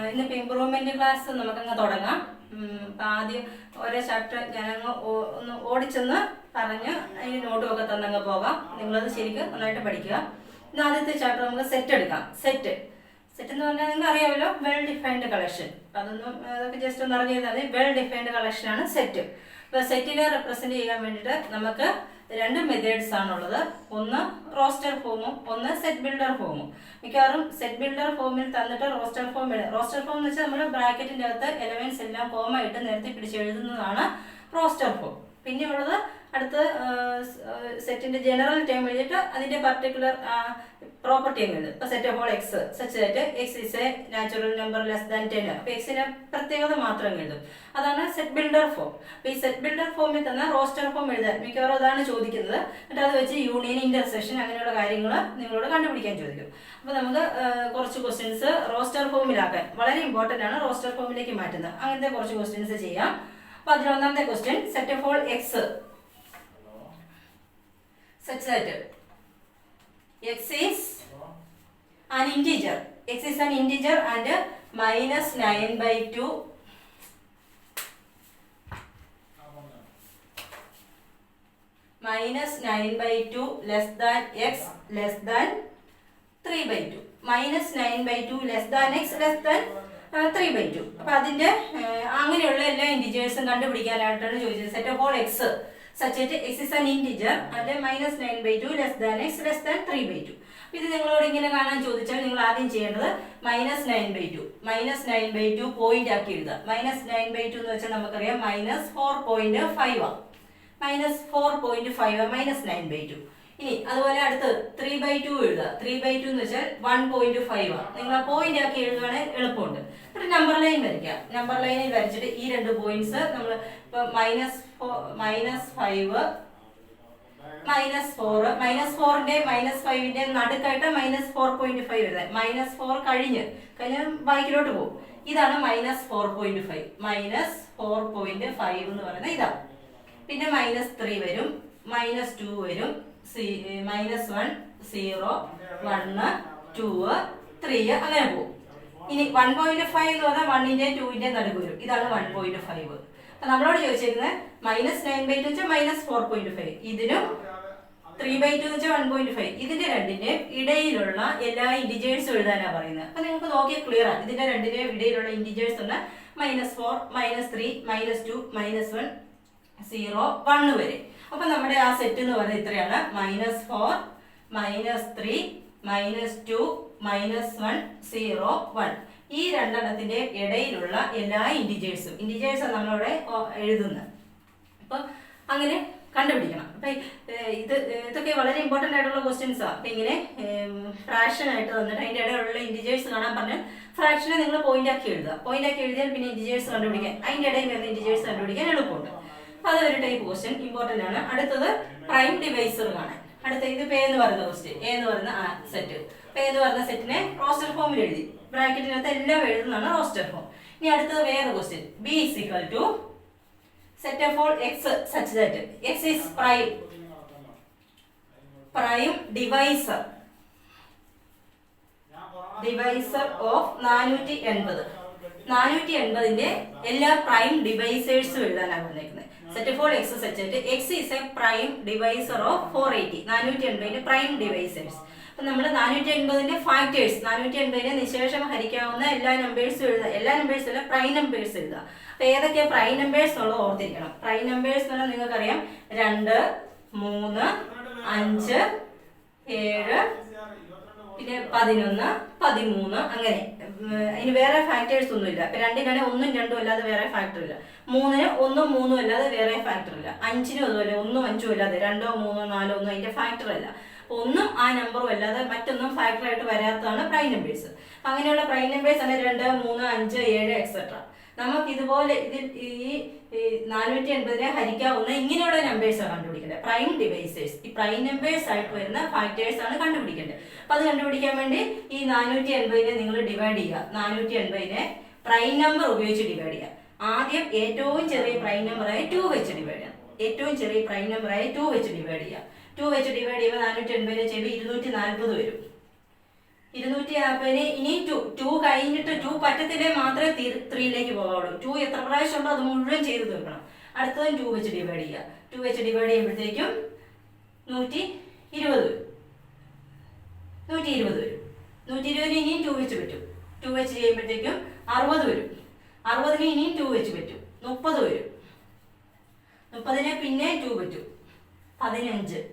ഇന്നിപ്പോൾ improvement class നമുക്കങ്ങ് തുടങ്ങാം. ആദ്യം ഓരോ ചാപ്റ്റർ ഞാനങ്ങ് ഒന്ന് ഓടിച്ചെന്ന് പറഞ്ഞ് അതിന് നോട്ടും ഒക്കെ തന്നങ്ങ് പോകാം. നിങ്ങളത് ശരിക്കും നന്നായിട്ട് പഠിക്കുക. ഇന്ന് ആദ്യത്തെ ചാപ്റ്റർ നമുക്ക് സെറ്റ് എടുക്കാം. സെറ്റ് എന്ന് പറഞ്ഞാൽ നിങ്ങൾക്ക് അറിയാമല്ലോ, വെൽ ഡിഫൈൻഡ് കളക്ഷൻ. അതൊക്കെ ജസ്റ്റ് ഒന്ന് അറിഞ്ഞു കഴിഞ്ഞാൽ വെൽ ഡിഫൈൻഡ് കളക്ഷൻ ആണ് സെറ്റ്. അപ്പോൾ സെറ്റിനെ റെപ്രസെന്റ് ചെയ്യാൻ വേണ്ടിയിട്ട് നമുക്ക് രണ്ട് മെത്തേഡ്സ് ആണുള്ളത്. ഒന്ന് റോസ്റ്റർ ഫോമും ഒന്ന് സെറ്റ് ബിൽഡർ ഫോമും. മിക്കവാറും സെറ്റ് ബിൽഡർ ഫോമിൽ തന്നിട്ട് റോസ്റ്റർ ഫോം എന്ന് വെച്ചാൽ നമ്മൾ ബ്രാക്കറ്റിന്റെ അകത്ത് എലമെന്റ്സ് എല്ലാം ഫോമായിട്ട് നിരത്തി പിടിച്ചെഴുതുന്നതാണ് റോസ്റ്റർ ഫോം. പിന്നെ ഉള്ളത് അടുത്ത് സെറ്റിന്റെ ജനറൽ ടേം എഴുതിയിട്ട് അതിന്റെ പർട്ടിക്കുലർ പ്രോപ്പർട്ടി എഴുതും. ഇപ്പൊ set of all x such that X is A natural number less than 10. അപ്പൊ എക്സിന്റെ പ്രത്യേകത മാത്രം എഴുതും. അതാണ് സെറ്റ് ബിൽഡർ ഫോം. അപ്പൊ ഈ സെറ്റ് ബിൽഡർ ഫോമിൽ തന്നെ റോസ്റ്റർ ഫോം എഴുതാൻ മിക്കവാറും അതാണ് ചോദിക്കുന്നത്. എന്നിട്ട് അത് വെച്ച് യൂണിയൻ, ഇന്റർസെക്ഷൻ അങ്ങനെയുള്ള കാര്യങ്ങൾ നിങ്ങളോട് കണ്ടുപിടിക്കാൻ ചോദിക്കും. അപ്പൊ നമുക്ക് കുറച്ച് ക്വസ്റ്റ്യൻസ് റോസ്റ്റർ ഫോമിലാക്കാൻ വളരെ ഇമ്പോർട്ടന്റ് ആണ്. റോസ്റ്റർ ഫോമിലേക്ക് മാറ്റുന്നത് അങ്ങനത്തെ കുറച്ച് ക്വസ്റ്റ്യൻസ് ചെയ്യാം. അപ്പൊ അതിലൊന്നാമത്തെ question, set of all x such that x is an integer. X is an integer and minus 9/2 less than x less than 3/2. minus 9/2 less than x less than 3/2. അപ്പൊ അതിന്റെ അങ്ങനെയുള്ള എല്ലാ ഇന്റിജേഴ്സും കണ്ടുപിടിക്കാനായിട്ടാണ് ചോദിച്ചത്. Set of all x such that x is an integer and minus 9/2 less than x less than 3/2. ഇത് നിങ്ങളോട് ഇങ്ങനെ കാണാൻ ചോദിച്ചാൽ നിങ്ങൾ ആദ്യം ചെയ്യേണ്ടത് -9/2 പോയിന്റ് ആക്കി എഴുതുക. -9/2 എന്ന് വെച്ചാൽ നമുക്കറിയാം -4.5 ആണ്. -4.5 -9/2. ഇനി അതുപോലെ അടുത്ത് 3/2 എഴുതുക. 3/2 എന്ന് വെച്ചാൽ 1.5 ആണ്. നിങ്ങൾ ആ പോയിന്റ് ആക്കി എഴുതുവാണെങ്കിൽ എളുപ്പമുണ്ട്. എന്നിട്ട് നമ്പർ ലൈൻ വരയ്ക്കുക. നമ്പർ ലൈനിൽ വരച്ചിട്ട് ഈ രണ്ട് പോയിന്റ്സ് നമ്മൾ ഇപ്പൊ -5 -4ന്റെ -5ന്റെ നടുക്കായിട്ട് -4.5 എഴുതാം. -4 കഴിഞ്ഞ് ബാക്കിലോട്ട് പോകും. ഇതാണ് -4.5. -4.5 എന്ന് പറയുന്നത് ഇതാണ്. പിന്നെ -3 വരും, -2 വരും, -1 0 1 2 3 അങ്ങനെ പോകും. ഇനി 1.5 എന്ന് പറഞ്ഞാൽ 1ന്റെ 2ന്റെ നടുക്ക് വരും. ഇതാണ് 1.5. അപ്പൊ നമ്മളോട് ചോദിച്ചിരിക്കുന്നത് -9/2 വെച്ചാൽ -4.5, ഇതിനും 3/2 എന്ന് വെച്ചാൽ 1.5. ഇതിന്റെ രണ്ടിന്റെ ഇടയിലുള്ള എല്ലാ ഇന്റിജേഴ്സും എഴുതാനാണ് പറയുന്നത്. അപ്പൊ നിങ്ങൾക്ക് നോക്കിയാൽ ക്ലിയർ ആണ്. ഇതിന്റെ രണ്ടിന്റെ ഇടയിലുള്ള ഇന്റിജേഴ്സ് ഉണ്ട് -4 -3 -2 -1 0 1 വരെ. അപ്പൊ നമ്മുടെ ആ സെറ്റ് എന്ന് പറയുന്നത് ഇത്രയാണ്: -4 -3 -2 -1 0 1. ഈ രണ്ടെണ്ണത്തിന്റെ ഇടയിലുള്ള എല്ലാ ഇന്റിജേഴ്സും നമ്മളിവിടെ എഴുതുന്നത്. അപ്പൊ അങ്ങനെ കണ്ടുപിടിക്കണം. അപ്പൊ ഇതൊക്കെ വളരെ ഇമ്പോർട്ടന്റ് ആയിട്ടുള്ള ക്വസ്റ്റ്യൻസ് ആണ്. അപ്പൊ ഇങ്ങനെ ഫ്രാക്ഷൻ ആയിട്ട് തന്നിട്ട് അതിന്റെ ഇടയിലുള്ള ഇന്റിജേഴ്സ് കാണാൻ പറഞ്ഞാൽ ഫ്രാക്ഷനെ നിങ്ങൾ പോയിന്റ് ആക്കി എഴുതുക. പോയിന്റ് ആക്കി എഴുതിയാൽ പിന്നെ ഇന്റിജേഴ്സ് കണ്ടുപിടിക്കാൻ, അതിന്റെ ഇടയിൽ വരുന്ന ഇന്റിജേഴ്സ് കണ്ടുപിടിക്കാൻ എളുപ്പമുണ്ട്. അതൊരു ടൈപ്പ് ക്വസ്റ്റ്യൻ, ഇമ്പോർട്ടന്റ് ആണ്. അടുത്തത് പ്രൈം ഡിവൈസർ കാണാൻ. അടുത്ത ഇത് പേ എന്ന് പറയുന്ന ക്വസ്റ്റ്യൻ, എ എന്ന് പറയുന്ന സെറ്റ്. പേ എന്ന് പറയുന്ന സെറ്റിനെ റോസ്റ്റർ ഫോമിൽ എഴുതി ബ്രാക്കറ്റിനകത്ത് എല്ലാം എഴുതുന്നതാണ് റോസ്റ്റർ ഫോം. ഇനി അടുത്തത് വേറെ question, B is equal to set of all x such that x is prime divisor of 480. 480ന്റെ എല്ലാ പ്രൈം ഡിവൈസേഴ്സും എഴുതാനാണ് പറഞ്ഞേക്കുന്നത്. Set of all x such that x is a prime divisor of 480. 480ന്റെ prime divisors. അപ്പൊ നമ്മൾ 480ന്റെ factors, 480നെ നിശേഷം ഹരിക്കാവുന്ന എല്ലാ നമ്പേഴ്സും എഴുതുക. എല്ലാ നമ്പേഴ്സും അല്ല, പ്രൈം നമ്പേഴ്സ് എഴുതുക. അപ്പൊ ഏതൊക്കെയാ പ്രൈം നമ്പേഴ്സ് എന്നുള്ളത് ഓർത്തിരിക്കണം. പ്രൈം നമ്പേഴ്സ് എന്ന് പറഞ്ഞാൽ നിങ്ങൾക്കറിയാം 2 3 5 7 പിന്നെ 11 13 അങ്ങനെ. അതിന് വേറെ ഫാക്ടേഴ്സ് ഒന്നുമില്ല. ഇപ്പൊ 2-നാണ് 1ഉം 2ഉം അല്ലാതെ വേറെ ഫാക്ടർ ഇല്ല. 3-ന് 1ഉം 3ഉം അല്ലാതെ വേറെ ഫാക്ടർ ഇല്ല. 5-നും അതുപോലെ 1ഉം 5ഉം അല്ലാതെ 2ഓ 3ഓ 4ഓ ഒന്നും അതിന്റെ ഫാക്ടർ അല്ല. ഒന്നും ആ നമ്പറും അല്ലാതെ മറ്റൊന്നും ഫാക്ടർ ആയിട്ട് വരാത്തതാണ് പ്രൈം നമ്പേഴ്സ്. അങ്ങനെയുള്ള പ്രൈം നമ്പേഴ്സ് ആണ് 2 3 5 7 എക്സെട്ര. നമുക്ക് ഇതുപോലെ ഇതിൽ ഈ 480നെ ഹരിക്കാവുന്ന ഇങ്ങനെയുള്ള നമ്പേഴ്സ് ആണ് കണ്ടുപിടിക്കേണ്ടത്. പ്രൈം ഡിവൈസേഴ്സ്, ഈ പ്രൈം നമ്പേഴ്സ് ആയിട്ട് വരുന്ന ഫാക്ടേഴ്സ് ആണ് കണ്ടുപിടിക്കേണ്ടത്. അപ്പൊ അത് കണ്ടുപിടിക്കാൻ വേണ്ടി ഈ 480നെ നിങ്ങൾ ഡിവൈഡ് ചെയ്യുക. 480നെ പ്രൈം നമ്പർ ഉപയോഗിച്ച് ഡിവൈഡ് ചെയ്യുക. ആദ്യം ഏറ്റവും ചെറിയ പ്രൈം നമ്പറായ 2 വെച്ച് ഡിവൈഡ് ചെയ്യാം. ഏറ്റവും ചെറിയ പ്രൈം നമ്പറായ 2 വെച്ച് ഡിവൈഡ് ചെയ്യുക. 2 വെച്ച് ഡിവൈഡ് ചെയ്യുമ്പോൾ 480 ചെയ്യുമ്പോൾ 240 വരും. 240 ഇനി 2 കഴിഞ്ഞിട്ട് 2 പറ്റത്തില്ലേ മാത്രമേ 3യിലേക്ക് പോകാവുള്ളൂ. 2 എത്ര പ്രാവശ്യം ഉണ്ടോ അത് മുഴുവൻ ചെയ്ത് തീർക്കണം. അടുത്തതും 2 വെച്ച് ഡിവൈഡ് ചെയ്യുക. 2 വെച്ച് ഡിവൈഡ് ചെയ്യുമ്പോഴത്തേക്കും 120 വരും. 120 വരും. 120 ഇനിയും 2 വെച്ച് പറ്റും. 2 വെച്ച് ചെയ്യുമ്പോഴത്തേക്കും 60 വരും. 60 ഇനിയും 2 വെച്ച് പറ്റും. 30 വരും. 30 പിന്നെ 2 പറ്റും. 15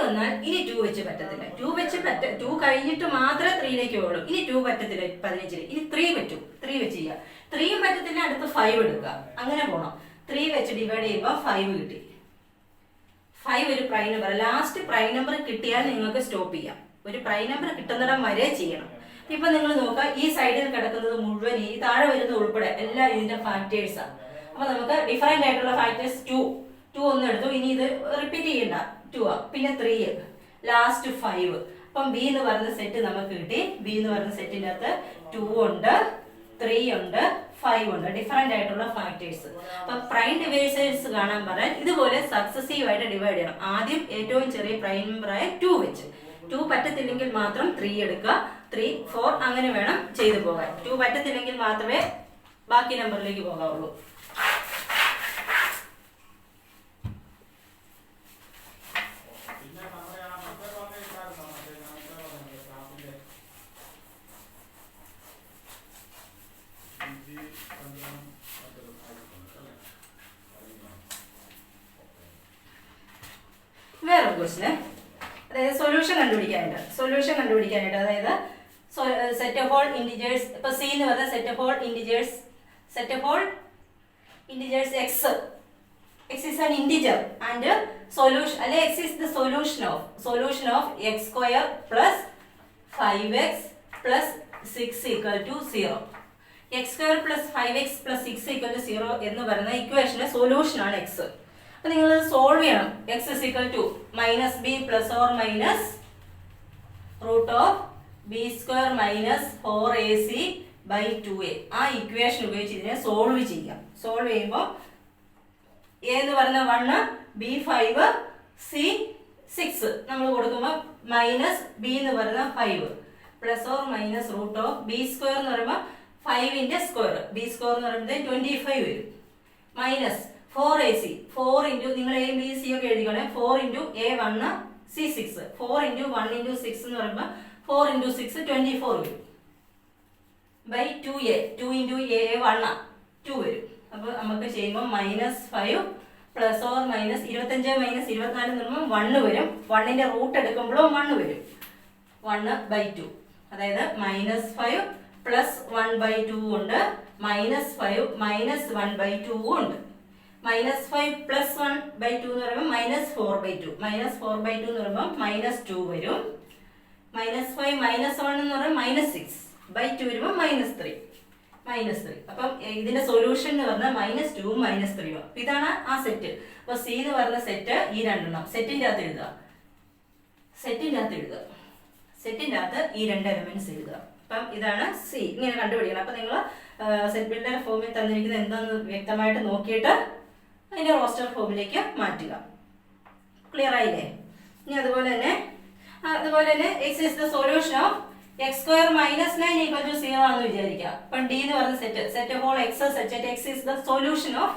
വന്നാൽ ഇനി 2 വെച്ച് പറ്റത്തില്ല. 2 കഴിഞ്ഞിട്ട് മാത്രമേ 3യിലേക്ക് പോകുള്ളൂ. ഇനി 2 പറ്റത്തില്ല 15. ഇനി 3 പറ്റും. 3 വെച്ച് ചെയ്യുക. 3 പറ്റത്തില്ല, അടുത്ത് 5 എടുക്കുക. അങ്ങനെ പോകണം. 3 വെച്ച് ഡിവൈഡ് ചെയ്യുമ്പോൾ 5 കിട്ടി. 5 ഒരു prime number. Last prime number കിട്ടിയാൽ നിങ്ങൾക്ക് സ്റ്റോപ്പ് ചെയ്യാം. ഒരു പ്രൈം നമ്പർ കിട്ടുന്നിടം വരെ ചെയ്യണം. ഇപ്പൊ നിങ്ങൾ നോക്കുക, ഈ സൈഡിൽ കിടക്കുന്നത് മുഴുവൻ, ഈ താഴെ വരുന്നത് ഉൾപ്പെടെ എല്ലാം ഇതിന്റെ ഫാക്ടേഴ്സാണ്. അപ്പൊ നമുക്ക് ഡിഫറെന്റ് ആയിട്ടുള്ള ഫാക്ടേഴ്സ് 2 ഒന്ന് എടുത്തു. ഇനി ഇത് റിപ്പീറ്റ് ചെയ്യണ്ട. 2 പിന്നെ 3 ലാസ്റ്റ് 5. അപ്പം ബി എന്ന് പറയുന്ന സെറ്റ് നമുക്ക് കിട്ടി. ബി എന്ന് പറയുന്ന സെറ്റിന്റെ അകത്ത് 2 ഉണ്ട്, 3 ഉണ്ട്, 5 ഉണ്ട്. ഡിഫറെന്റ് ആയിട്ടുള്ള ഫാക്ടേഴ്സ്. അപ്പൊ പ്രൈം ഡിവൈസേഴ്സ് കാണാൻ പറഞ്ഞാൽ ഇതുപോലെ സക്സസീവ് ആയിട്ട് ഡിവൈഡ് ചെയ്യണം. ആദ്യം ഏറ്റവും ചെറിയ പ്രൈം നമ്പറായ 2 വെച്ച്. 2 പറ്റത്തില്ലെങ്കിൽ മാത്രം 3 എടുക്കുക. 3, 4 അങ്ങനെ വേണം ചെയ്തു പോകാൻ. 2 പറ്റത്തില്ലെങ്കിൽ മാത്രമേ ബാക്കി നമ്പറിലേക്ക് പോകാവുള്ളൂ. വേറെ ക്വസ്റ്റ്യൻ, അതായത് സൊല്യൂഷൻ കണ്ടുപിടിക്കാനായിട്ട് അതായത് സെറ്റ് ഓഫ് ഓൾ ഇൻഡിജേഴ്സ്. ഇപ്പൊ സി എന്ന് പറഞ്ഞ set of all integers X is an integer and solution, x is the solution of x square plus 5x plus 6 equal to 0. x square plus 5x plus 6 equal to 0 എന്ന് പറയുന്ന ഇക്വേഷന്റെ solution ആണ് x. അപ്പൊ നിങ്ങൾ solve ചെയ്യണം. x is equal to -b plus or minus root of b square minus 4ac by 2a. ആ equation ഉപയോഗിച്ച് ഇതിനെ സോൾവ് ചെയ്യാം. സോൾവ് ചെയ്യുമ്പോൾ a എന്ന് പറയുന്ന 1, b 5, c 6 നമ്മൾ കൊടുക്കുമ്പോൾ മൈനസ് b എന്ന് പറയുന്ന 5 plus or minus root of b square എന്ന് പറയുമ്പോൾ 5ന്റെ സ്ക്വയർ, b സ്ക്വയർ എന്ന് പറയുമ്പോൾ 25 വരും. മൈനസ് 4ac, 4 ഇൻറ്റു നിങ്ങൾ a b c ഒക്കെ എഴുതിക്കോണേ. 4 into a1 c 6, 4 into 1 into 6 എന്ന് പറയുമ്പോൾ 4 ഇൻറ്റു 6 24 വരും. ബൈ 2a, 2 ഇൻറ്റു a1 2 വരും. അപ്പോൾ നമുക്ക് ചെയ്യുമ്പോൾ -5 പ്ലസ് ഓർ മൈനസ് 25 മൈനസ് 24 എന്ന് പറയുമ്പോൾ 1 വരും. 1ന്റെ റൂട്ട് എടുക്കുമ്പോഴും 1 വരും. 1/2, അതായത് -5 പ്ലസ് 1/2 ഉണ്ട്, -5 മൈനസ് 1/2 ഉണ്ട്. -5 പ്ലസ് 1/2 എന്ന് പറയുമ്പോൾ -4/2, -4/2 എന്ന് പറയുമ്പോൾ -2 വരും. -5 മൈനസ് 1 എന്ന് പറയുമ്പോൾ -6/2 വരുമ്പോൾ -3. അപ്പം ഇതിന്റെ സൊല്യൂഷൻ എന്ന് പറഞ്ഞാൽ -2 -3. അപ്പൊ ഇതാണ് ആ സെറ്റ്. അപ്പൊ സി എന്ന് പറയുന്ന സെറ്റ് ഈ രണ്ടെണ്ണം സെറ്റിന്റെ അകത്ത് എഴുതുക. സെറ്റിന്റെ അകത്ത് ഈ 2 എലമെന്റ്സ് എഴുതുക. അപ്പം ഇതാണ് സി. ഇങ്ങനെ കണ്ടുപിടിക്കണം. അപ്പൊ നിങ്ങൾ സെറ്റ് ബിൽഡർ ഫോമിൽ തന്നിരിക്കുന്നത് എന്താണെന്ന് വ്യക്തമായിട്ട് നോക്കിയിട്ട് അതിന്റെ റോസ്റ്റർ ഫോമിലേക്ക് മാറ്റുക. ക്ലിയർ ആയില്ലേ? ഇനി അതുപോലെ തന്നെ x is the solution of x square minus 9 equal to 0 ആണെന്ന് വിചാരിക്കുക. അപ്പം d എന്ന് പറയുന്ന set of all x such that x is the solution of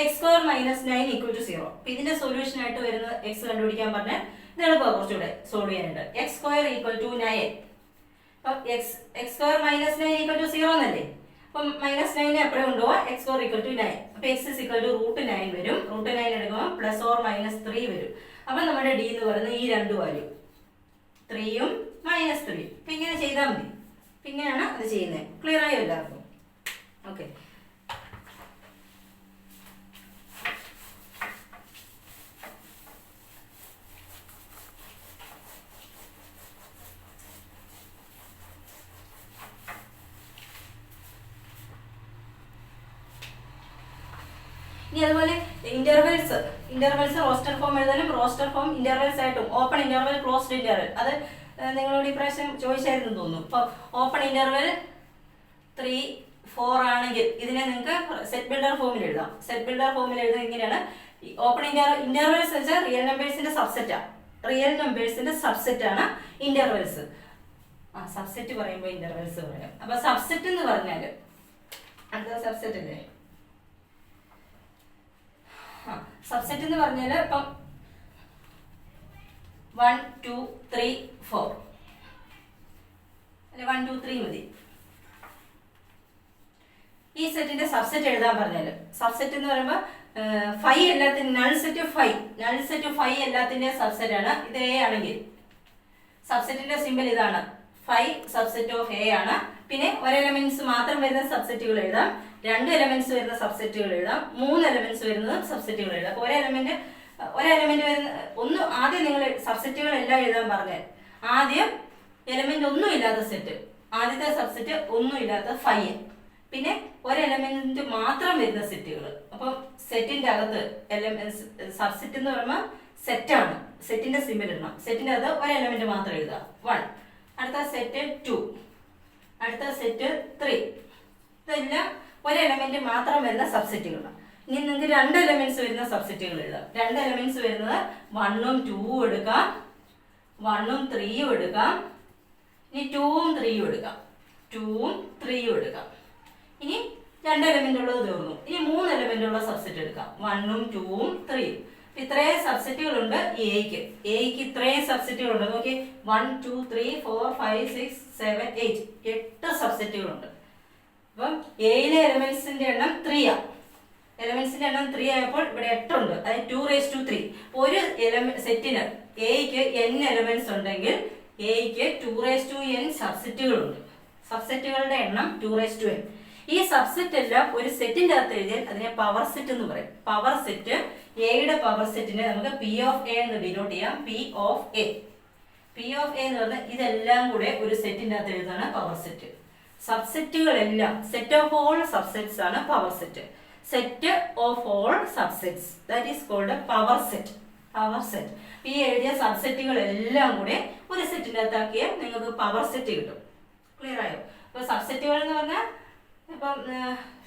x square minus 9 equal to 0. അപ്പം ഇതിന്റെ സൊല്യൂഷൻ ആയിട്ട് വരുന്ന x കണ്ടുപിടിക്കാൻ പറഞ്ഞാൽ ഇത് എളുപ്പമാണ് കുറച്ചുകൂടെ സോൾവ് ചെയ്യാനായിട്ട്. x square equal to 9. അപ്പം x square minus 9 equal to 0 എന്നല്ലേ? അപ്പം -9 എപ്പോഴും കൊണ്ടുപോകാം. x square equal to 9. അപ്പം x is equal to √9 വരും. √9 എടുക്കുമ്പോൾ പ്ലസ് ഓർ മൈനസ് 3 വരും. അപ്പം നമ്മുടെ d എന്ന് പറയുന്നത് ഈ 2 വാല്യൂ 3ഉം -3. അപ്പം ഇങ്ങനെ ചെയ്താൽ മതി. പിന്നെയാണ് അത് ചെയ്യുന്നത്. ക്ലിയർ ആയോ എല്ലാവർക്കും? ഓക്കെ. ഇനി അതുപോലെ ഇന്റർവെൽസ് റോസ്റ്റർ ഫോം എഴുതാനും റോസ്റ്റർ ഫോം ഇന്റർവെൽസ് ആയിട്ടും ഓപ്പൺ ഇന്റർവെൽ ക്ലോസ്ഡ് ഇന്റർവെൽ അത് നിങ്ങളോട് ഇപ്രാവശ്യം ചോദിച്ചായിരുന്നു തോന്നുന്നു. അപ്പോൾ ഓപ്പൺ ഇന്റർവെൽ 3, 4 ആണെങ്കിൽ ഇതിനെ നിങ്ങൾക്ക് സെറ്റ് ബിൽഡർ ഫോമിൽ എഴുതാം. സെറ്റ് ബിൽഡർ ഫോമിൽ എഴുതുന്നത് ഇങ്ങനെയാണ്. ഓപ്പൺ ഇന്റർവെൽസ് വെച്ചാൽ റിയൽ നമ്പേഴ്സിന്റെ സബ്സെറ്റാണ്. റിയൽ നമ്പേഴ്സിന്റെ സബ്സെറ്റ് ആണ് ഇന്റർവെൽസ്. സബ്സെറ്റ് പറയുമ്പോൾ ഇന്റർവെൽസ് പറയാം. അപ്പൊ സബ്സെറ്റ് എന്ന് പറഞ്ഞാല് അടുത്ത സബ്സെറ്റ് അല്ലേ? സബ്സെറ്റ് എന്ന് പറഞ്ഞാല് ഇപ്പം 1 2 3 4 അല്ലെ 1 2 3 മതി. ഈ സെറ്റിന്റെ സബ്സെറ്റ് എഴുതാൻ പറഞ്ഞാല് സബ്സെറ്റ് എന്ന് പറയുമ്പോൾ 5 എല്ലാത്തിന്റെ നൾ സെറ്റ് 5 എല്ലാത്തിന്റെ സബ്സെറ്റ് ആണ്. ഇത് എ ആണെങ്കിൽ സബ്സെറ്റിന്റെ സിമ്പൽ ഇതാണ്. 5 സബ്സെറ്റ് ഓഫ് എ ആണ്. പിന്നെ ഒരു എലമെന്റ്സ് മാത്രം വരുന്ന സബ്സെറ്റുകൾ എഴുതാം, 2 എലമെന്റ്സ് വരുന്ന സബ്സെറ്റുകൾ എഴുതാം, 3 എലമെന്റ്സ് വരുന്ന സബ്സെറ്റുകൾ എഴുതാം. അപ്പൊ ഒരു എലമെന്റ് വരുന്ന ആദ്യം നിങ്ങൾ സബ്സെറ്റുകൾ എല്ലാം എഴുതാൻ പറഞ്ഞാൽ ആദ്യം എലമെന്റ് ഒന്നും ഇല്ലാത്ത സെറ്റ്, ആദ്യത്തെ സബ്സെറ്റ് ഒന്നും ഇല്ലാത്ത 5, പിന്നെ ഒരു എലമെന്റ് മാത്രം വരുന്ന സെറ്റുകൾ. അപ്പം സെറ്റിന്റെ അകത്ത് സബ്സെറ്റ് എന്ന് പറയുമ്പോൾ സെറ്റാണ്, സെറ്റിന്റെ സിമ്പൽ ഇടണം. സെറ്റിന്റെ അകത്ത് ഒരു എലമെന്റ് മാത്രം എഴുതുക 1, അടുത്ത സെറ്റ് 2, അടുത്ത സെറ്റ് 3. ഇതെല്ലാം ഒരു എലമെന്റ് മാത്രം വരുന്ന സബ്സെറ്റുകളാണ്. ഇനി നിങ്ങൾക്ക് 2 എലമെന്റ്സ് വരുന്ന സബ്സെറ്റുകൾ എഴുതാം. 2 എലമെന്റ്സ് വരുന്നത് 1ഉം 2ഉം എടുക്കാം, 1ഉം 3ഉം എടുക്കാം, ഇനി 2ഉം 3ഉം എടുക്കാം, 2ഉം 3ഉം എടുക്കാം. ഇനി 2 എലമെന്റ് ഉള്ളത് തീർന്നു. ഇനി 3 എലമെന്റ് ഉള്ള സബ്സെറ്റ് എടുക്കാം, 1ഉം 2ഉം 3ഉം. ഇത്രയും സബ്സെറ്റുകളുണ്ട് എയ്ക്ക് ഇത്രയും സബ്സെറ്റുകളുണ്ട്. നോക്കി 1 2 3 4 5 6 7 8 8 സബ്സെറ്റുകളുണ്ട്. അപ്പം എയിലെ എലമെന്റ്സിന്റെ എണ്ണം 3 ആണ്. എലമെന്റ്സിന്റെ എണ്ണം 3 ആയപ്പോൾ ഇവിടെ 8 ഉണ്ട്. അതായത് 2 3. ഒരു സെറ്റിന് എയ്ക്ക് n എലമെന്റ്സ് ഉണ്ടെങ്കിൽ എയ്ക്ക് 2n സബ്സെറ്റുകളുണ്ട്. സബ്സെറ്റുകളുടെ എണ്ണം 2n. ഈ സബ്സെറ്റ് എല്ലാം ഒരു സെറ്റിന്റെ അകത്ത് എഴുതിയാൽ അതിനെ പവർ സെറ്റ് എന്ന് പറയും. പവർ സെറ്റ് എയുടെ പവർ സെറ്റിനെ നമുക്ക് പി ഓഫ് എ എന്ന് ഡിനോട്ട് ചെയ്യാം. പി ഓഫ് എ എന്ന് പറഞ്ഞാൽ ഇതെല്ലാം കൂടെ ഒരു സെറ്റിന്റെ അകത്ത് എഴുതാണ് പവർ സെറ്റ്. സബ്സെറ്റുകളെല്ലാം സെറ്റ് ഓഫ് ഓൾ സബ്സെറ്റ്സ് ആണ് power set. Set of all subsets that is called power set. ഈ എഴുതിയ സബ്സെറ്റുകൾ എല്ലാം കൂടെ ഒരു സെറ്റിന്റെ അകത്താക്കിയാൽ നിങ്ങൾക്ക് പവർ സെറ്റ് കിട്ടും. ക്ലിയർ ആയോ? അപ്പൊ സബ്സെറ്റുകൾ എന്ന് പറഞ്ഞാൽ ഇപ്പം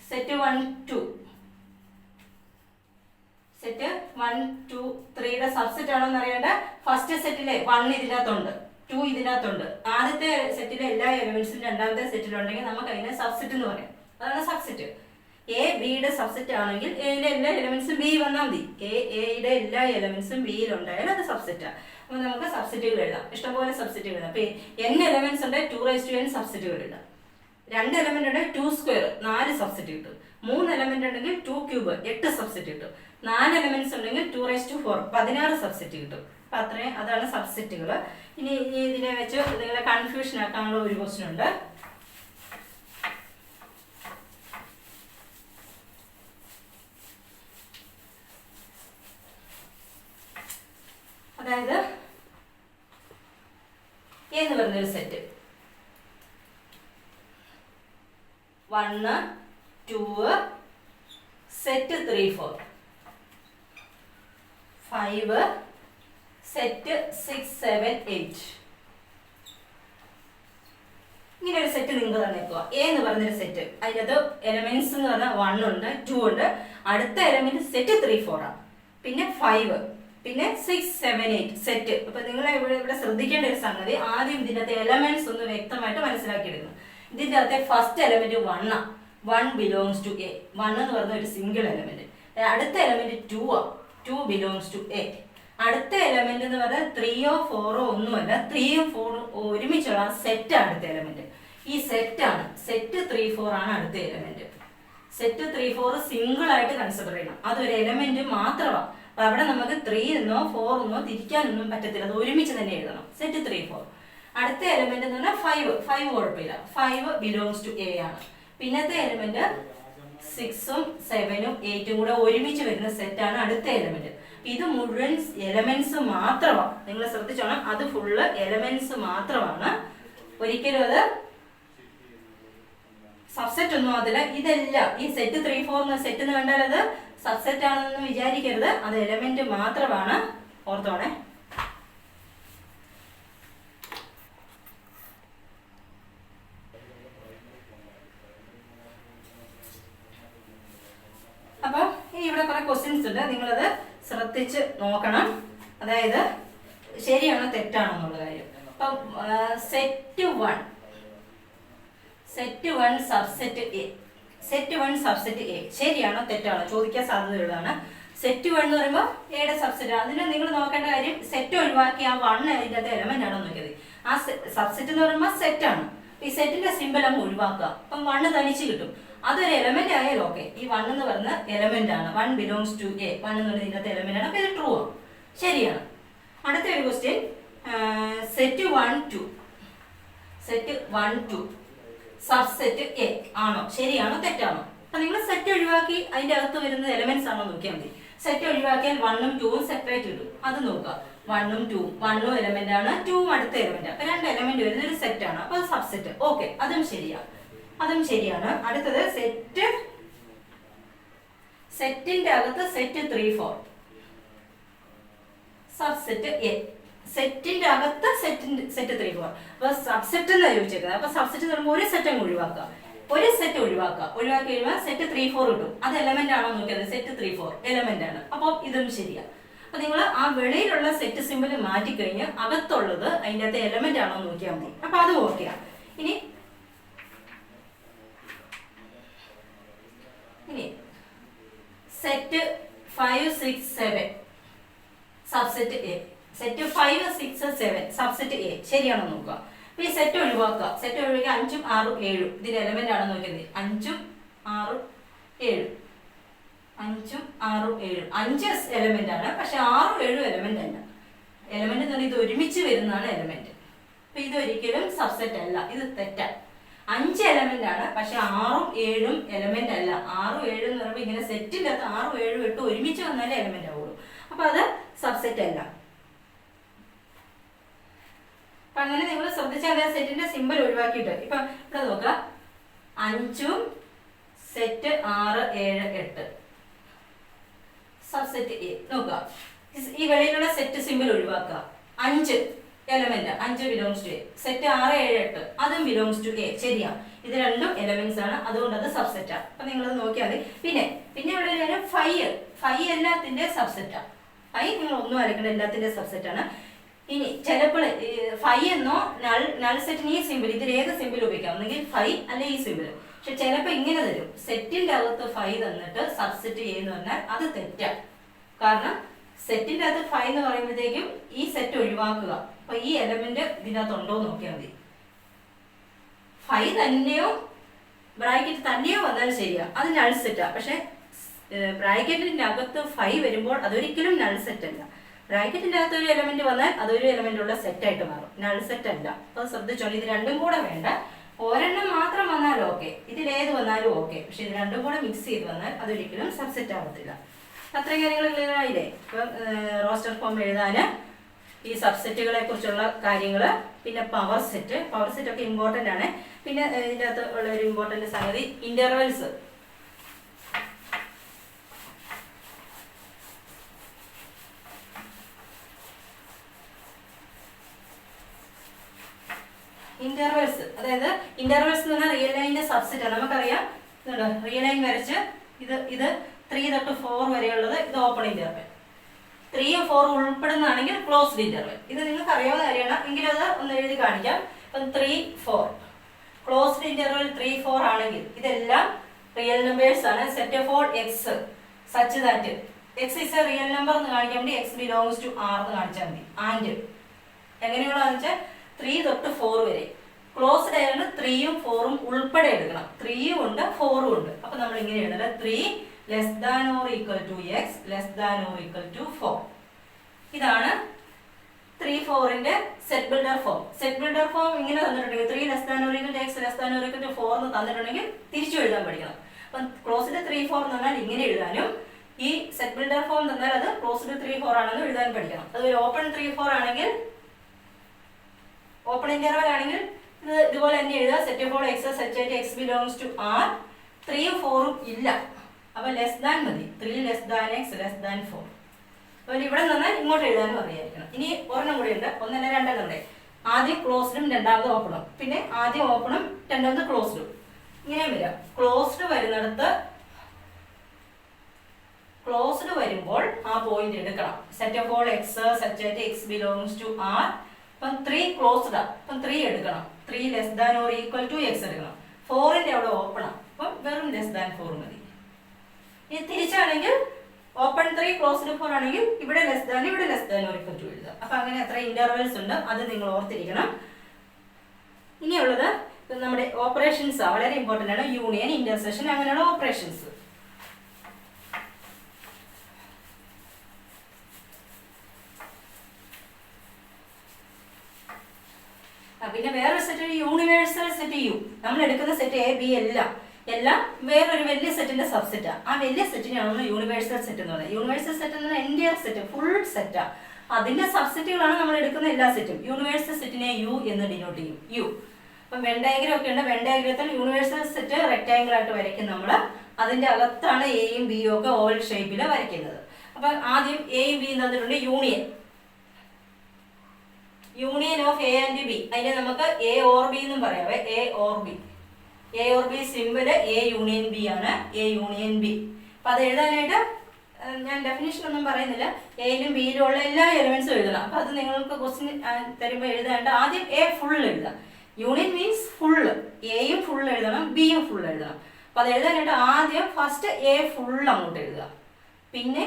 സെറ്റ് 1 2 3യുടെ സബ്സെറ്റ് ആണോ എന്ന് അറിയേണ്ട. ഫസ്റ്റ് സെറ്റിലെ 1 ഇതിനകത്തുണ്ട്, 2 ഇതിനകത്തുണ്ട്. ആദ്യത്തെ സെറ്റിലെ എല്ലാ എലമെന്റ്സും രണ്ടാമത്തെ സെറ്റിലുണ്ടെങ്കിൽ നമുക്ക് അതിനെ സബ്സെറ്റ് എന്ന് പറയാം. അതാണ് സബ്സെറ്റ്. എ ബിയുടെ സബ്സെറ്റ് ആണെങ്കിൽ എയിലെ എല്ലാ എലമെന്റ്സും ബി വന്നാൽ മതി. എയുടെ എല്ലാ എലമെന്റ്സും ബിയിൽ ഉണ്ടായാലും അത് സബ്സെറ്റാണ്. അപ്പൊ നമുക്ക് സബ്സെറ്റുകൾ എഴുതാം, ഇഷ്ടംപോലെ സബ്സെറ്റുകൾ എഴുതാം. അപ്പൊ n എലമെന്റ്സ് ഉണ്ടെങ്കിൽ 2n സബ്സെറ്റുകൾ എഴുതാം. 2 എലമെന്റ് ഉണ്ടെങ്കിൽ 2² 4 സബ്സെറ്റ് കിട്ടും. 3 എലമെന്റ് ഉണ്ടെങ്കിൽ 2³ 8 സബ്സെറ്റ് കിട്ടും. 4 എലമെന്റ്സ് ഉണ്ടെങ്കിൽ 2⁴ 16 സബ്സെറ്റ് കിട്ടും. അപ്പൊ അത്രയും അതാണ് സബ്സെറ്റുകൾ. ഇനി ഇതിനെ വെച്ച് നിങ്ങളെ കൺഫ്യൂഷൻ ആക്കാനുള്ള ഒരു ക്വസ്റ്റ്യൻ ഉണ്ട്. അതായത് എന്ന് പറഞ്ഞൊരു സെറ്റ് 1 2 സെറ്റ് 3 4 5 സെറ്റ് 6 7 8 ഇങ്ങനെ ഒരു സെറ്റ് നിങ്ങൾക്ക് തന്നേക്കുക. എ എന്ന് പറഞ്ഞൊരു സെറ്റ്, അതിനകത്ത് എലമെന്റ്സ് എന്ന് പറഞ്ഞാൽ 1 ഉണ്ട് 2 ഉണ്ട്. അടുത്ത എലമെന്റ് സെറ്റ് 3 4 ആണ്. പിന്നെ 5 പിന്നെ 6 7 8 സെറ്റ്. അപ്പൊ നിങ്ങൾ ഇവിടെ ശ്രദ്ധിക്കേണ്ട ഒരു സംഗതി, ആദ്യം ഇതിനകത്ത് എലമെന്റ്സ് ഒന്ന് വ്യക്തമായിട്ട് മനസ്സിലാക്കിയെടുക്കണം. ഇതിന്റെ അകത്തെ ഫസ്റ്റ് എലമെന്റ് 1 ആണ്. 1 ബിലോങ്സ് ടു എ. 1 എന്ന് പറഞ്ഞ ഒരു സിംഗിൾ എലമെന്റ്. അടുത്ത എലമെന്റ് 2 ആണ്. 2 ബിലോങ്സ് ടു എ. അടുത്ത എലമെന്റ് എന്ന് പറഞ്ഞാൽ 3 4 ഒന്നുമല്ല, 3 4 ഒരുമിച്ചുള്ള സെറ്റ് ആണ് അടുത്ത എലമെന്റ്. ഈ സെറ്റ് ആണ്, സെറ്റ് 3 4 ആണ് അടുത്ത എലമെന്റ്. സെറ്റ് 3 4 സിംഗിൾ ആയിട്ട് കൺസിഡർ ചെയ്യണം. അതൊരു എലമെന്റ് മാത്രമാണ്. അപ്പൊ അവിടെ നമുക്ക് 3 എന്നോ 4 എന്നോ തിരിക്കാനൊന്നും പറ്റത്തില്ല, അത് ഒരുമിച്ച് തന്നെ എഴുതണം. സെറ്റ് 3 4. അടുത്ത എലമെന്റ് എന്ന് പറഞ്ഞാൽ 5 കുഴപ്പമില്ല, 5 ബിലോങ്സ് ടു എ ആണ്. പിന്നത്തെ എലമെന്റ് 6ഉം 7ഉം 8ഉം കൂടെ ഒരുമിച്ച് വരുന്ന സെറ്റാണ് അടുത്ത എലമെന്റ്. ഇത് മുഴുവൻ എലമെന്റ്സ് മാത്രമാണ്. നിങ്ങൾ ശ്രദ്ധിച്ചോണം, അത് ഫുള്ള് എലമെന്റ്സ് മാത്രമാണ്. ഒരിക്കലും അത് സബ്സെറ്റ് ഒന്നും അതില്ല. ഇതെല്ലാം ഈ സെറ്റ് 3 4 എന്ന സെറ്റ് എന്ന് കണ്ടാൽ അത് സബ്സെറ്റ് ആണെന്ന് വിചാരിക്കരുത്, അത് എലമെന്റ് മാത്രമാണ്. ഓർത്തോണേ. അപ്പൊ ഇനി ഇവിടെ കുറെ ക്വസ്റ്റ്യൻസ് ഉണ്ട്, നിങ്ങളത് ശ്രദ്ധിച്ച് നോക്കണം. അതായത് ശരിയാണോ തെറ്റാണോ എന്നുള്ള കാര്യം. അപ്പം set one subset A, set one subset A ശരിയാണോ തെറ്റാണോ ചോദിക്കാൻ സാധ്യതയുള്ളതാണ്. സെറ്റ് വൺ എന്ന് പറയുമ്പോൾ എയുടെ സബ്സെറ്റ്. അതിന് നിങ്ങൾ നോക്കേണ്ട കാര്യം സെറ്റ് ഒഴിവാക്കി ആ വൺ അതിൻ്റെ അകത്ത് എലമെന്റ് ആണോ നോക്കിയത്. ആ സബ്സെറ്റ് എന്ന് പറയുമ്പോൾ സെറ്റാണ്. ഈ സെറ്റിന്റെ സിമ്പിൾ അങ്ങ് ഒഴിവാക്കുക. അപ്പം വണ്ണ് തനിച്ച് കിട്ടും. അതൊരു എലമെന്റ് ആയാലും ഓക്കെ. ഈ വൺ എന്ന് പറയുന്ന എലമെന്റ് ആണ്. One belongs to A. One എന്ന് പറയുന്നത് ഇതിനകത്ത് എലമെന്റ് ആണ്. അപ്പൊ ഇത് ട്രൂ ആണ്, ശരിയാണ്. അടുത്ത ഒരു ക്വസ്റ്റ്യൻ, സെറ്റ് 1 2 സബ്സെറ്റ് എ ആണോ ശരിയാണോ തെറ്റാണോ. അപ്പൊ നിങ്ങൾ സെറ്റ് ഒഴിവാക്കി അതിന്റെ അകത്ത് വരുന്ന എലമെന്റ്സ് ആണോ നോക്കിയാൽ മതി. സെറ്റ് ഒഴിവാക്കിയാൽ 1ഉം 2ഉം സെപ്പറേറ്റ് കിട്ടും. അത് നോക്കുക. 1ഉം 2ഉം, 1ഉം എലമെന്റ് ആണ്, 2ഉം അടുത്ത എലമെന്റ്. അപ്പൊ രണ്ട് എലമെന്റ് വരുന്ന ഒരു സെറ്റ് ആണ്. അപ്പൊ സബ്സെറ്റ് ഓക്കെ, അതും ശരിയാണ്. അടുത്തത് സെറ്റിന്റെ അകത്ത് സെറ്റ് 3 4 സബ്സെറ്റ് എ. സെറ്റിന്റെ അകത്ത് സെറ്റ് 3 4. അപ്പൊ സബ്സെറ്റ് എന്നാണ് ചോദിച്ചേക്കുന്നത്. അപ്പൊ സബ്സെറ്റ് എന്ന് പറയുമ്പോൾ ഒരു സെറ്റ് അങ്ങ് ഒഴിവാക്കുക. ഒഴിവാക്കി കഴിയുമ്പോൾ സെറ്റ് 3 4 കിട്ടും. അത് എലമെന്റ് ആണോ നോക്കിയത്. സെറ്റ് 3 4 എലമെന്റ് ആണ്. അപ്പോൾ ഇതും ശരിയാ. അപ്പൊ നിങ്ങൾ ആ വെളിയിലുള്ള സെറ്റ് സിമ്പിൾ മാറ്റിക്കഴിഞ്ഞ് അകത്തുള്ളത് അതിൻ്റെ അകത്ത് എലമെന്റ് ആണോ നോക്കിയാൽ മതി. അപ്പൊ അത് ഓക്കെയാണ്. ഇനി set 5 6 7 subset A. Set 5 6 7 subset A ശരിയാണോ നോക്കുക. അപ്പൊ ഈ സെറ്റ് ഒഴിവാക്കുക. 5ഉം 6ഉം 7ഉം ഇതിന്റെ എലമെന്റ് ആണോ നോക്കിയത്. 5ഉം 6ഉം 7ഉം 5 എലമെന്റ് ആണ്. പക്ഷെ 6ഉം 7ഉം എലമെന്റ് അല്ല. എലമെന്റ് എന്ന് പറഞ്ഞാൽ ഇത് ഒരുമിച്ച് വരുന്നതാണ് എലമെന്റ്. അപ്പൊ ഇതൊരിക്കലും സബ്സെറ്റ് അല്ല, ഇത് തെറ്റാണ്. 5 എലമെന്റ് ആണ്, പക്ഷെ 6ഉം 7ഉം എലമെന്റ് അല്ല. 6ഉം 7ഉം എന്ന് പറയുമ്പോൾ ഇങ്ങനെ സെറ്റിന്റെ അകത്ത് 6ഉം 7ഉം 8ഉം ഒരുമിച്ച് വന്നാലേ എലമെന്റ് ആവുള്ളൂ. അപ്പൊ അത് സബ്സെറ്റ് അല്ല. അപ്പൊ അങ്ങനെ നിങ്ങൾ ശ്രദ്ധിച്ചാൽ സെറ്റിന്റെ സിമ്പിൾ ഒഴിവാക്കിയിട്ട് ഇപ്പൊ ഇവിടെ നോക്കുക. 5ഉം സെറ്റ് 6 7 8 സബ്സെറ്റ് എ നോക്കുക. ഈ വെളിയിലുള്ള സെറ്റ് സിമ്പിൾ ഒഴിവാക്കുക. 5 element, 5 belongs to A. Set 6 7 8 അതും ബിലോങ്സ് ടു എ. ശരിയാ, ഇത് രണ്ടും എലമെന്റ്സ് ആണ്. അതുകൊണ്ട് അത് സബ്സെറ്റാ. അപ്പൊ നിങ്ങളത് നോക്കിയാൽ മതി. പിന്നെ ഇവിടെ ഒരു 5 എല്ലാത്തിന്റെ സബ്സെറ്റാ. 5 നിങ്ങൾ ഒന്നും അലക്കേണ്ട, എല്ലാത്തിന്റെ സബ്സെറ്റ് ആണ്. ഇനി ചിലപ്പോൾ 5 എന്നോ നൾ സെറ്റിന് ഈ സിമ്പിൾ, ഇതിൽ ഏത് സിമ്പിൾ ഉപയോഗിക്കാം. ഒന്നെങ്കിൽ 5 അല്ലെ ഈ സിമ്പിൾ. പക്ഷെ ചിലപ്പോൾ ഇങ്ങനെ തരും. സെറ്റിന്റെ അകത്ത് 5 തന്നിട്ട് സബ്സെറ്റ് എന്ന് പറഞ്ഞാൽ അത് തെറ്റാ. കാരണം സെറ്റിന്റെ അകത്ത് 5 എന്ന് പറയുമ്പോഴത്തേക്കും ഈ സെറ്റ് ഒഴിവാക്കുക. അപ്പൊ ഈ എലമെന്റ് ഇതിനകത്ത് ഉണ്ടോ എന്ന് നോക്കിയാൽ മതി. 5 തന്നെയോ ബ്രാക്കറ്റ് തന്നെയോ വന്നാൽ ശരിയാ, അത് നൾ സെറ്റാ. പക്ഷെ ബ്രാക്കറ്റിന്റെ അകത്ത് 5 വരുമ്പോൾ അതൊരിക്കലും നൾ സെറ്റ് അല്ല. ബ്രാക്കറ്റിന്റെ അകത്ത് ഒരു എലമെന്റ് വന്നാൽ അതൊരു എലമെന്റ് ഉള്ള സെറ്റ് ആയിട്ട് മാറും, നൾ സെറ്റ് അല്ല. അപ്പൊ ശ്രദ്ധിച്ചോളൂ, ഇത് രണ്ടും കൂടെ വേണ്ട. ഒരെണ്ണം മാത്രം വന്നാലും ഓക്കെ, ഇതിലേത് വന്നാലും ഓക്കെ. പക്ഷെ ഇത് രണ്ടും കൂടെ മിക്സ് ചെയ്ത് വന്നാൽ അതൊരിക്കലും സബ്സെറ്റ് ആവത്തില്ല. അത്രയും കാര്യങ്ങൾ ക്ലിയർ ആയില്ലേ. ഇപ്പം റോസ്റ്റർ ഫോം എഴുതാന് ഈ സബ്സെറ്റുകളെ കുറിച്ചുള്ള കാര്യങ്ങൾ, പിന്നെ പവർ സെറ്റ് ഒക്കെ ഇമ്പോർട്ടൻ്റ് ആണ്. പിന്നെ ഇതിൻ്റെ അകത്ത് ഉള്ള ഒരു ഇമ്പോർട്ടൻ്റ് സംഗതി ഇന്റർവെൽസ്. അതായത് ഇന്റർവെൽസ് എന്ന് പറഞ്ഞാൽ റിയൽ ലൈനിന്റെ സബ്സെറ്റ് ആണ്. നമുക്കറിയാം, റിയൽ ലൈൻ വരച്ച് ഇത് 3 തൊട്ട് 4 വരെയുള്ളത് ഇത് ഓപ്പൺ ഇന്റർവെൽ. 3ഉം 4ഉം ഉൾപ്പെടുന്നതാണെങ്കിൽ ക്ലോസ്ഡ് ഇന്റർവെൽ. ഇത് നിങ്ങൾക്ക് അറിയാവുന്ന കാര്യമാണ്, എങ്കിലും അത് ഒന്ന് എഴുതി കാണിക്കാം. ഇപ്പം 3 4 ക്ലോസ്ഡ് ഇന്റർവെൽ 3 4 ആണെങ്കിൽ ഇതെല്ലാം റിയൽ നമ്പേഴ്സ് ആണ്. Set of all x such that X is A real number എന്ന് കാണിക്കാൻ വേണ്ടി എക്സ് ബിലോങ്സ് ടു ആർ എന്ന് കാണിച്ചാൽ മതി. ആൻഡ് എങ്ങനെയുള്ളതെന്ന് വെച്ചാൽ 3 തൊട്ട് 4 വരെ ക്ലോസ്ഡ് ആയതുകൊണ്ട് 3ഉം 4ഉം ഉൾപ്പെടെ എടുക്കണം. 3ഉം ഉണ്ട് 4ഉം ഉണ്ട്. അപ്പൊ നമ്മൾ ഇങ്ങനെ എഴുതണം, 3 less than or equal to x less than or equal to 4. ഇതാണ് 3 4ന്റെ set builder form. Set builder form ഇങ്ങനെ തന്നിട്ടുണ്ടെങ്കിൽ 3 less than or equal to x less than or equal to 4 എന്ന് തന്നിട്ടുണ്ടെങ്കിൽ തിരിച്ചു എഴുതാൻ പഠിക്കണം. അപ്പം ക്ലോസ്ഡ് 3 4 എന്ന് പറഞ്ഞാൽ ഇങ്ങനെ എഴുതാനും, ഈ സെറ്റ് ബിൽഡർ ഫോം തന്നാൽ അത് ക്ലോസ്ഡ് 3 4 ആണെന്ന് എഴുതാൻ പഠിക്കണം. അത് ഒരു ഓപ്പൺ 3 4 ആണെങ്കിൽ, ഓപ്പൺ ഇന്റർവൽ ആണെങ്കിൽ ഇത് ഇതുപോലെ തന്നെ എഴുതുക. Set of all x such x belongs to R. 3ഉം 4ഉം ഇല്ല, അപ്പൊ ലെസ് ദാൻ മതി. 3 less than x less than 4. അപ്പോൾ ഇവിടെ നിന്നാൽ ഇങ്ങോട്ട് എഴുതാനും അറിയായിരിക്കണം. ഇനി ഒരെണ്ണം കൂടി ഉണ്ട്, ഒന്നല്ല രണ്ടെണ്ണം കൂടെ. ആദ്യം ക്ലോസ്ഡും രണ്ടാമത് ഓപ്പണും, പിന്നെ ആദ്യം ഓപ്പണും രണ്ടാമത് ക്ലോസ്ഡും, ഇങ്ങനെ വരിക. ക്ലോസ്ഡ് വരുന്നിടത്ത് ക്ലോസ്ഡ് വരുമ്പോൾ ആ പോയിന്റ് എടുക്കണം. Set of all x such that x belongs to R. അപ്പം 3 ക്ലോസ്ഡ്, അപ്പം 3 എടുക്കണം. 3 less than or equal to x എടുക്കണം. 4ന്റെ അവിടെ ഓപ്പൺ ആണ്, അപ്പം വെറും ലെസ് ദാൻ 4 മതി. ഇനി തിരിച്ചാണെങ്കിൽ ഓപ്പൺ 3 ക്ലോസ്ഡ് 4 ആണെങ്കിൽ ഇവിടെ ലെസ് ദാൻ ഇവിടെ less than or equal to എഴുതുക. അപ്പം അങ്ങനെ എത്ര ഇന്റർവെൽസ് ഉണ്ട് അത് നിങ്ങൾ ഓർത്തിരിക്കണം. ഇനിയുള്ളത് നമ്മുടെ ഓപ്പറേഷൻസ് വളരെ ഇമ്പോർട്ടൻ്റ് ആണ്. യൂണിയൻ, ഇന്റർസെക്ഷൻ, അങ്ങനെയുള്ള ഓപ്പറേഷൻസ്. പിന്നെ വേറൊരു സെറ്റ് യൂണിവേഴ്സൽ സെറ്റ് യു. നമ്മൾ എടുക്കുന്ന സെറ്റ് എ ബി എല്ലാം വേറൊരു വലിയ സെറ്റിന്റെ സബ്സെറ്റാണ്. ആ വലിയ സെറ്റിനെയാണ് നമ്മൾ യൂണിവേഴ്സൽ സെറ്റ് എന്ന് പറയുന്നത്. യൂണിവേഴ്സൽ സെറ്റ് എന്ന് പറഞ്ഞാൽ എൻഡിയർ സെറ്റ്, ഫുൾ സെറ്റാ. അതിന്റെ സബ്സെറ്റുകളാണ് നമ്മൾ എടുക്കുന്ന എല്ലാ സെറ്റും. യൂണിവേഴ്സൽ സെറ്റിനെ യു എന്ന് ഡിനോട്ട് ചെയ്യും. യു. അപ്പം വെൻ ഡയഗ്രം ഒക്കെ ഉണ്ട്. വെൻ ഡയഗ്രത്തിൽ യൂണിവേഴ്സൽ സെറ്റ് റെക്ടാംഗിൾ ആയിട്ട് വരയ്ക്കും നമ്മൾ. അതിന്റെ അകത്താണ് എയും ബിയും ഒക്കെ ഓവൽ ഷേപ്പിൽ വരയ്ക്കുന്നത്. അപ്പം ആദ്യം എയും ബിയും തന്നിട്ടുണ്ട്. Union of A and B. അതിനെ നമുക്ക് എ ഓർ ബി എന്നും പറയാവേ. A or B simple A union B ആണ്. A union B. അപ്പൊ അത് എഴുതാനായിട്ട് ഞാൻ ഡെഫിനേഷൻ ഒന്നും പറയുന്നില്ല. എയിലും ബിയിലും ഉള്ള എല്ലാ എലിമെന്റ്സും എഴുതണം. അപ്പൊ അത് നിങ്ങൾക്ക് ക്വസ്റ്റ്യൻ തരുമ്പോൾ എഴുതാണ്ട് ആദ്യം എ ഫുൾ എഴുതാം. Union means full. എയും ഫുൾ എഴുതണം, ബിയും ഫുൾ എഴുതണം. അപ്പൊ അത് എഴുതാനായിട്ട് ആദ്യം ഫസ്റ്റ് എ ഫുൾ അങ്ങോട്ട് എഴുതുക, പിന്നെ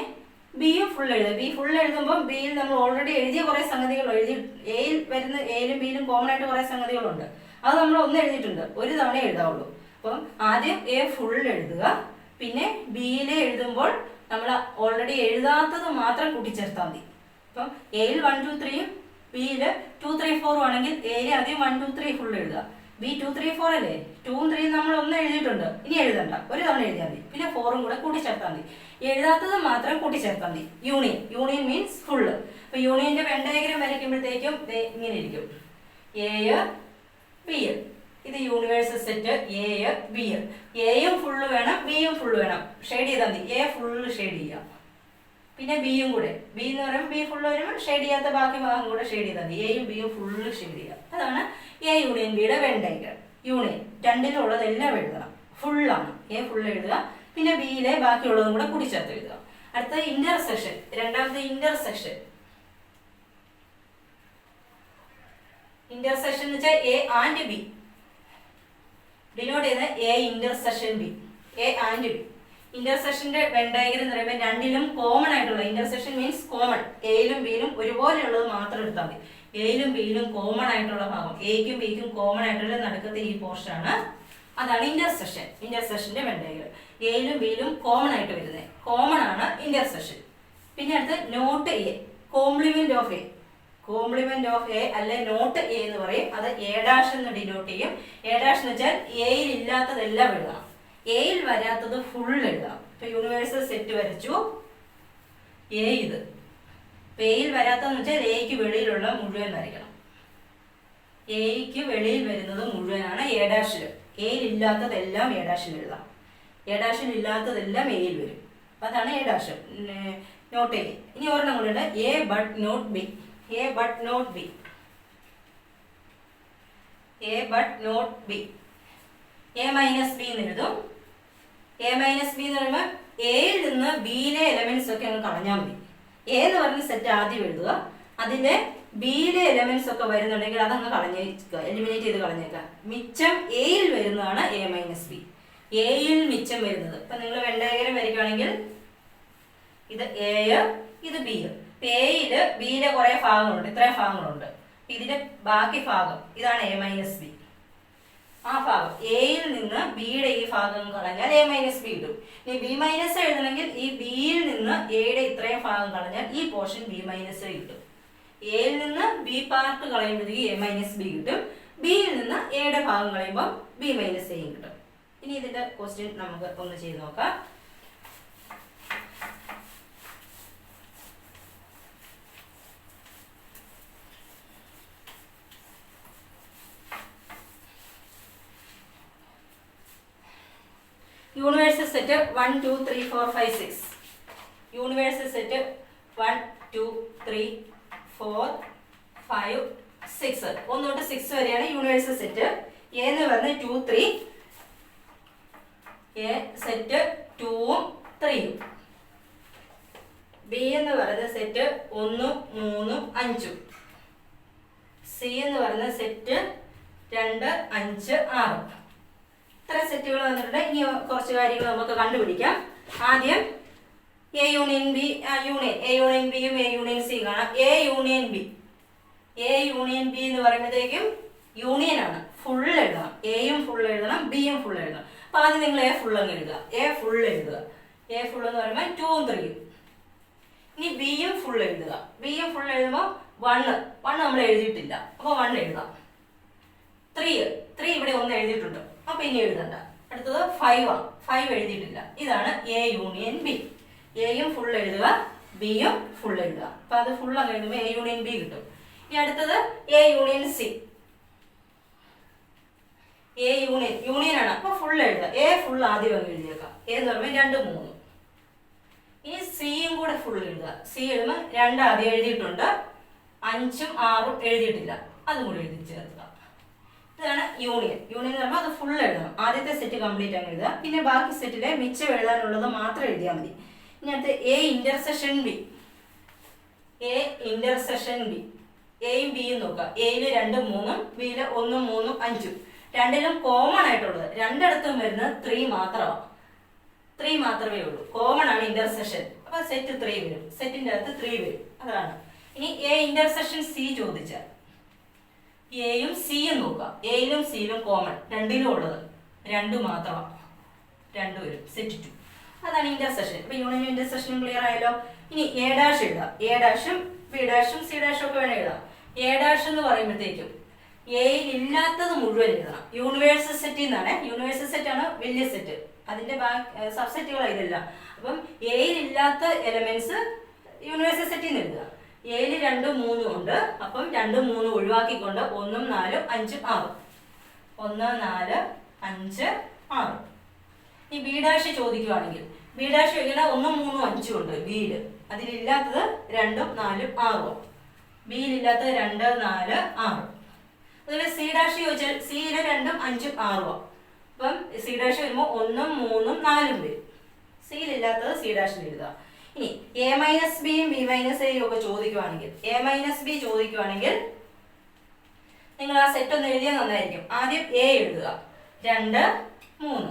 ബിയും ഫുൾ എഴുതുക. ബി ഫുൾ എഴുതുമ്പോൾ ബിയിൽ നമ്മൾ ഓൾറെഡി എഴുതിയ കുറെ സംഗതികൾ എയിൽ വരുന്ന എയിലും ബിയിലും കോമൺ ആയിട്ട് കുറെ സംഗതികളുണ്ട്. അത് നമ്മൾ ഒന്ന് എഴുതിയിട്ടുണ്ട്, ഒരു തവണ എഴുതാവുള്ളൂ. അപ്പം ആദ്യം എ ഫുൾ എഴുതുക, പിന്നെ ബിയിലെ എഴുതുമ്പോൾ നമ്മൾ ഓൾറെഡി എഴുതാത്തത് മാത്രം കൂട്ടിച്ചേർത്താൽ മതി. അപ്പം എയിൽ 1 2 3 ബിയിൽ 2 3 4 ആണെങ്കിൽ എയിൽ ആദ്യം 1 2 3 ഫുൾ എഴുതുക. ബി 2 3 4 അല്ലേ, 2 3 നമ്മൾ ഒന്ന് എഴുതിയിട്ടുണ്ട്, ഇനി എഴുതണ്ട, ഒരു തവണ എഴുതിയാൽ മതി. പിന്നെ 4 കൂടെ കൂട്ടിച്ചേർത്താൽ മതി. എഴുതാത്തത് മാത്രം കൂട്ടിച്ചേർത്താൽ മതി. Union means full. അപ്പൊ യൂണിയന്റെ വെൻ ഡയഗ്രം വരയ്ക്കുമ്പോഴത്തേക്കും ഇങ്ങനെ ഇരിക്കും. A B. ഇത് യൂണിവേഴ്സൽ സെറ്റ് എ ബി. എയും ഫുള്ള് വേണം, ബിയും ഫുള്ള് വേണം. ഷെയ്ഡ് ചെയ്താൽ മതി. എ ഫുള്ള് ഷെയ്ഡ് ചെയ്യാം, പിന്നെ ബിയും കൂടെ. ബി എന്ന് പറയുമ്പോൾ ബി ഫുള്ള് വരുമ്പോൾ ഷെയ്ഡ് ചെയ്യാത്ത ബാക്കി ഭാഗം കൂടെ ഷെയ്ഡ് ചെയ്താൽ മതി. എയും ബിയും ഫുള്ള് ഷെയ്ഡ് ചെയ്യാം. അതാണ് എ യൂണിയൻ ബിയുടെ വെൻ ഡയഗ്രം. യൂണിയൻ രണ്ടിലുള്ളതെല്ലാം എഴുതണം, ഫുള്ളാണ്. എ ഫുള്ള് എഴുതുക, പിന്നെ ബിയിലെ ബാക്കിയുള്ളതും കൂടെ കൂടിച്ചേർത്ത് എഴുതുക. അടുത്ത ഇന്റർസെക്ഷൻ. രണ്ടാമത്തെ ഇന്റർസെക്ഷൻ എന്ന് വെച്ചാൽ എ ആൻഡ് ബി ഡിനോട്ട് ചെയ്യുന്ന A intersection B. A and B ഇന്റർസെക്ഷന്റെ വെൻ ഡയഗ്രം എന്ന് പറയുമ്പോൾ രണ്ടിലും കോമൺ ആയിട്ടുള്ള ഇന്റർസെക്ഷൻ മീൻസ് കോമൺ. എയിലും ബിയിലും ഒരുപോലെയുള്ളത് മാത്രം എടുത്താൽ മതി. എയിലും ബിയിലും കോമൺ ആയിട്ടുള്ള ഭാഗം, എയ്ക്കും ബിക്കും കോമൺ ആയിട്ടുള്ള നടുക്കത്തെ ഈ പോർഷൻ ആണ്, അതാണ് ഇന്റർസെക്ഷൻ. ഇന്റർസെക്ഷന്റെ വെൻ ഡയഗ്രം എയിലും ബിയിലും കോമൺ ആയിട്ട് വരുന്നത്, കോമൺ ആണ് ഇന്റർസെക്ഷൻ. പിന്നെ അടുത്ത് not A, complement of A. Complement of A അല്ലെ നോട്ട് എ എന്ന് പറയും. അത് എ ഡാഷ് എന്ന് ഡിനോട്ട് ചെയ്യും. എ ഡാഷ് എന്ന് വെച്ചാൽ എയിൽ ഇല്ലാത്തതെല്ലാം എഴുതണം, എയിൽ വരാത്തത് ഫുൾ എഴുതാം. ഇപ്പൊ യൂണിവേഴ്സൽ സെറ്റ് വരച്ചു എ. ഇത് എയിൽ വരാത്തതെന്ന് വെച്ചാൽ എയ്ക്ക് വെളിയിലുള്ള മുഴുവൻ വരയ്ക്കണം. എയ്ക്ക് വെളിയിൽ വരുന്നത് മുഴുവനാണ് എ ഡാഷിൽ. എയിൽ ഇല്ലാത്തതെല്ലാം എ ഡാഷിൽ എഴുതാം, എ ഡാഷിൽ ഇല്ലാത്തതെല്ലാം എയിൽ വരും. അപ്പൊ അതാണ് എ ഡാഷ്, നോട്ട് എ. ഇനി ഒരെണ്ണം കൂടെ ഉണ്ട്, A but not B. A but not B. A but not B. A minus B എന്ന് എഴുതും. എ മൈനസ് ബി എന്ന് പറയുമ്പോൾ എയിൽ നിന്ന് ബിയിലെ എലമെന്റ്സ് ഒക്കെ അങ്ങ് കളഞ്ഞാൽ മതി. എ എന്ന് പറഞ്ഞ സെറ്റ് ആദ്യം എഴുതുക, അതിന്റെ ബിയിലെ എലമെന്റ്സ് ഒക്കെ വരുന്നുണ്ടെങ്കിൽ അതങ്ങ് കളഞ്ഞേക്കുക, എലിമിനേറ്റ് ചെയ്ത് കളഞ്ഞേക്കുക. മിച്ചം എയിൽ വരുന്നതാണ് എ മൈനസ് ബി. എയിൽ മിച്ചം വരുന്നത്. ഇപ്പൊ നിങ്ങൾ വെൻ ഡയഗ്രം വരയ്ക്കുകയാണെങ്കിൽ ഇത് എ, ഇത് ബി. എയില് ബിയിലെ കുറെ ഭാഗങ്ങളുണ്ട്, ഇത്രയും ഭാഗങ്ങളുണ്ട്. ഇതിന്റെ ബാക്കി ഭാഗം ഇതാണ് എ മൈനസ് ബി. ആ ഭാഗം എയിൽ നിന്ന് ബിയുടെ ഈ ഭാഗം കളഞ്ഞാൽ എ മൈനസ് ബി കിട്ടും. ഇനി ബി മൈനസ് എഴുതണമെങ്കിൽ ഈ ബിയിൽ നിന്ന് എയുടെ ഇത്രയും ഭാഗം കളഞ്ഞാൽ ഈ പോർഷൻ ബി മൈനസ് കിട്ടും. എയിൽ നിന്ന് ബി പാർട്ട് കളയുമ്പോഴത്തേക്ക് എ മൈനസ് ബി കിട്ടും. ബിയിൽ നിന്ന് എയുടെ ഭാഗം കളയുമ്പോൾ ബി മൈനസ് എയും കിട്ടും. ഇനി ഇതിന്റെ ക്വസ്റ്റ്യൻ നമുക്ക് ഒന്ന് ചെയ്ത് നോക്കാം. Universal set 1 2 3 4 5 6. Universal set 1 2 3 4 5 6. 1 തൊട്ട് 6 വരെയാണ് യൂണിവേഴ്സൽ സെറ്റ്. എ എന്ന് പറഞ്ഞ് 2 3. എ സെറ്റ് 2ഉം 3ഉം. ബി എന്ന് പറയുന്ന സെറ്റ് 1, 3, 5. സി എന്ന് പറയുന്ന സെറ്റ് 2, 5, 6. ഇത്ര സെറ്റുകൾ വന്നിട്ടുണ്ട്. ഇനി കുറച്ച് കാര്യങ്ങൾ നമുക്ക് കണ്ടുപിടിക്കാം. ആദ്യം A union B union A union ബിയും എ യൂണിയൻ സിയും കാണാം. എ യൂണിയൻ ബി എന്ന് പറയുമ്പോഴത്തേക്കും യൂണിയൻ ആണ്. ഫുൾ എഴുതണം. എയും ഫുൾ എഴുതണം, ബിയും ഫുൾ എഴുതണം. അപ്പൊ ആദ്യം നിങ്ങൾ എ ഫുൾ അങ്ങ് എഴുതുക. എ ഫുൾ എഴുതുക. എ ഫുൾ എന്ന് പറയുമ്പോൾ 2 ഉം 3 ഉം. ഇനി ബിയും ഫുൾ എഴുതുക. ബിയും ഫുൾ എഴുതുമ്പോൾ 1 നമ്മൾ എഴുതിയിട്ടില്ല, അപ്പൊ 1 എഴുതാം. 3 ഇവിടെ 1 എഴുതിയിട്ടുണ്ട്, അപ്പൊ ഇനി എഴുതണ്ട. അടുത്തത് 5 ആണ്. 5 എഴുതിയിട്ടില്ല. ഇതാണ് എ യൂണിയൻ ബി. എയും ഫുൾ എഴുതുക, ബിയും ഫുൾ എഴുതുക. അപ്പൊ അത് ഫുൾ അങ്ങ് എഴുതുമ്പോൾ എ യൂണിയൻ ബി കിട്ടും. ഇനി അടുത്തത് A union C. A union ആണ്, അപ്പൊ ഫുൾ എഴുതുക. എ ഫുൾ ആദ്യം അങ്ങ് എഴുതിയേക്കാം. എ എന്ന് പറയുമ്പോൾ 2, 3. ഇനി സിയും കൂടെ ഫുൾ എഴുതുക. സി എഴുതുമ്പോൾ 2 ആദ്യം എഴുതിയിട്ടുണ്ട്, 5ഉം 6ഉം എഴുതിയിട്ടില്ല, അതും കൂടി എഴുതി ചേർക്കുക. ഇതാണ് യൂണിയൻ. യൂണിയൻ എന്ന് പറയുമ്പോൾ അത് ഫുൾ എഴുതണം. ആദ്യത്തെ സെറ്റ് കംപ്ലീറ്റ് അങ്ങ് എഴുതുക. പിന്നെ ബാക്കി സെറ്റിലെ മിച്ചം എഴുതാനുള്ളത് മാത്രം എഴുതിയാൽ മതി. ഇനി അടുത്ത് A intersection B. A intersection B. എയും ബിയും നോക്കുക. എയില് 2, 3, ബിയില് 1, 3, 5. രണ്ടിലും കോമൺ ആയിട്ടുള്ളത് രണ്ടിടത്തും വരുന്നത് 3 മാത്രമാണ്. 3 മാത്രമേ ഉള്ളൂ. കോമൺ ആണ് ഇന്റർസെക്ഷൻ. അപ്പൊ സെറ്റ് 3 വരും. സെറ്റിന്റെ അകത്ത് 3 വരും. അതാണ്. ഇനി എ ഇന്റർസെക്ഷൻ സി ചോദിച്ചാൽ എയും സിയും നോക്കുക. എയിലും സിയിലും കോമൺ, രണ്ടിലും ഉള്ളത് 2 മാത്രമാണ്. 2 വരും. സെറ്റ് 2. അതാണ് ഇന്റർസെക്ഷൻ. ഇപ്പൊ യൂണിയൻ ഇന്റർസെക്ഷൻ ക്ലിയർ ആയല്ലോ. ഇനി എ ഡാഷ് എഴുതാം. എ ഡാഷും ബി ഡാഷും സി ഡാഷും ഒക്കെ വേണം എഴുതാം. എ ഡാഷ് എന്ന് പറയുമ്പോഴത്തേക്കും എയിൽ ഇല്ലാത്തത് മുഴുവൻ എഴുതണം. യൂണിവേഴ്സൽ സെറ്റിൽ നിന്നാണ്. യൂണിവേഴ്സൽ സെറ്റ് ആണ് വലിയ സെറ്റ്. അതിന്റെ സബ്സെറ്റുകൾ ഇതല്ല. അപ്പം എയിൽ ഇല്ലാത്ത എലമെന്റ്സ് യൂണിവേഴ്സൽ സെറ്റിൽ നിന്ന് എഴുതുക. എയിൽ 2, 3 ഉണ്ട്. അപ്പം 2, 3 ഒഴിവാക്കിക്കൊണ്ട് 1, 4, 5, 6. 1, 4, 5, 6. ഈ ബി ഡാഷ് ചോദിക്കുവാണെങ്കിൽ ബി ഡാഷ് ചോദിക്കണ 1, 3, 5 ഉണ്ട് ബിയില്. അതിലില്ലാത്തത് 2, 4, 6. ബിയിലില്ലാത്തത് 2, 4, 6. അതുപോലെ സി ഡാഷ് ചോദിച്ചാൽ സിയില് 2, 5, 6. അപ്പം സി ഡാഷ് വരുമ്പോൾ 1, 3, 4 വരും. സിയിലില്ലാത്തത് സി ഡാഷിൽ എഴുതുക. ഇനി എ മൈനസ് ബിയും ബി മൈനസ് എയും ഒക്കെ ചോദിക്കുവാണെങ്കിൽ എ മൈനസ് ബി ചോദിക്കുവാണെങ്കിൽ നിങ്ങൾ ആ സെറ്റ് ഒന്ന് എഴുതിയാൽ നന്നായിരിക്കും. ആദ്യം എ എഴുതുക. 2, 3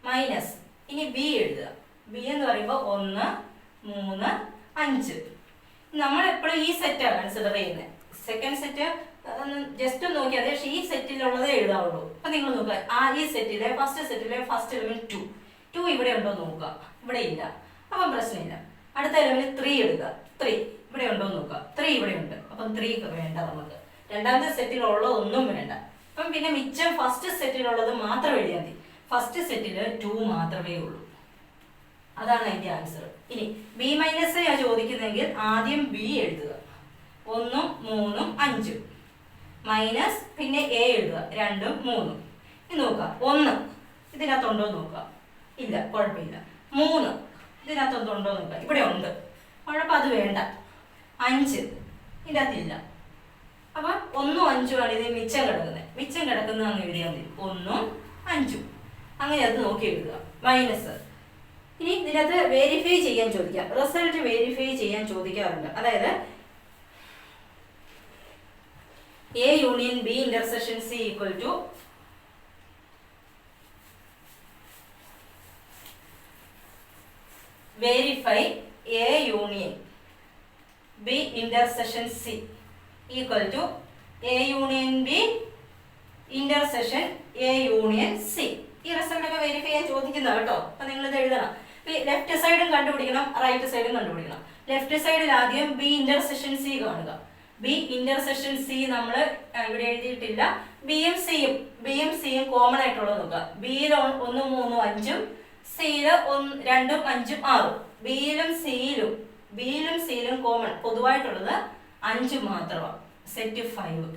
മൈനസ്. ഇനി ബി എഴുതുക. ബി എന്ന് പറയുമ്പോൾ 1, 3, 5. നമ്മൾ എപ്പോഴും ഈ സെറ്റാണ് കൺസിഡർ ചെയ്യുന്നത്. സെക്കൻഡ് സെറ്റ് ജസ്റ്റ് നോക്കിയാൽ പക്ഷേ ഈ സെറ്റിലുള്ളതേ എഴുതാവുള്ളൂ. അപ്പൊ നിങ്ങൾ നോക്കുക. ഈ സെറ്റിലെ ഫസ്റ്റ് എലിമെന്റ് 2 ഇവിടെ ഉണ്ടോ നോക്കുക. ഇവിടെ ഇല്ല, അപ്പം പ്രശ്നമില്ല. അടുത്ത എലിമെന്റ് 3 എടുക്കുക. 3 ഇവിടെ ഉണ്ടോ നോക്കുക. 3 ഇവിടെ ഉണ്ട്, അപ്പം 3 വേണ്ട നമുക്ക്. രണ്ടാമത്തെ സെറ്റിലുള്ളതൊന്നും വേണ്ട. അപ്പം പിന്നെ മിച്ചം ഫസ്റ്റ് സെറ്റിലുള്ളത് മാത്രം എഴുതിയാൽ മതി. ഫസ്റ്റ് സെറ്റില് 2 മാത്രമേ ഉള്ളൂ. അതാണ് അതിന്റെ ആൻസർ. ഇനി ബി മൈനസ് ഞാൻ ചോദിക്കുന്നെങ്കിൽ ആദ്യം ബി എഴുതുക. 1, 3, 5 മൈനസ് പിന്നെ എ എഴുതുക. 2, 3. ഇനി നോക്കുക. 1 ഇതിനകത്തുണ്ടോ നോക്കുക. ഇല്ല, കുഴപ്പമില്ല. 3 ഇതിനകത്തുണ്ടോ നോക്കുക. ഇവിടെ ഉണ്ട്, കുഴപ്പം, അത് വേണ്ട. 5 ഇതിൻ്റെ അകത്തില്ല. അപ്പൊ 1, 5 ആണ് ഇത് മിച്ചം കിടക്കുന്നത്. മിച്ചം കിടക്കുന്നത് അങ്ങ് എഴുതിയാൽ മതി. 1, 5 അങ്ങനെ അത് നോക്കി എഴുതുക. മൈനസ്. ഇനി ഇതിനകത്ത് വെരിഫൈ ചെയ്യാൻ ചോദിക്കാം. റിസൾട്ട് വെരിഫൈ ചെയ്യാൻ ചോദിക്കാറുണ്ട്. അതായത് A union B intersection C equal to verify A union B intersection C equal to A union B intersection A union C. ഈ റിസൾട്ട് ഒക്കെ വെരിഫൈ ചെയ്യാൻ ചോദിക്കുന്നത് കേട്ടോ. അപ്പൊ നിങ്ങൾ ഇത് എഴുതണം. ലെഫ്റ്റ് സൈഡും കണ്ടുപിടിക്കണം, റൈറ്റ് സൈഡും കണ്ടുപിടിക്കണം. ലെഫ്റ്റ് സൈഡിൽ ആദ്യം ബി ഇന്റർസെക്ഷൻ സി കാണുക. ബി ഇന്റർസെക്ഷൻ സി നമ്മൾ ഇവിടെ എഴുതിയിട്ടില്ല. ബിയും സിയും കോമൺ ആയിട്ടുള്ളത് നോക്കുക. ബിയിൽ 1, 3, 5, സിയില് 2, 5, 6. ബിയിലും സിയിലും കോമൺ പൊതുവായിട്ടുള്ളത് 5 മാത്രമാണ്. സെറ്റ് 5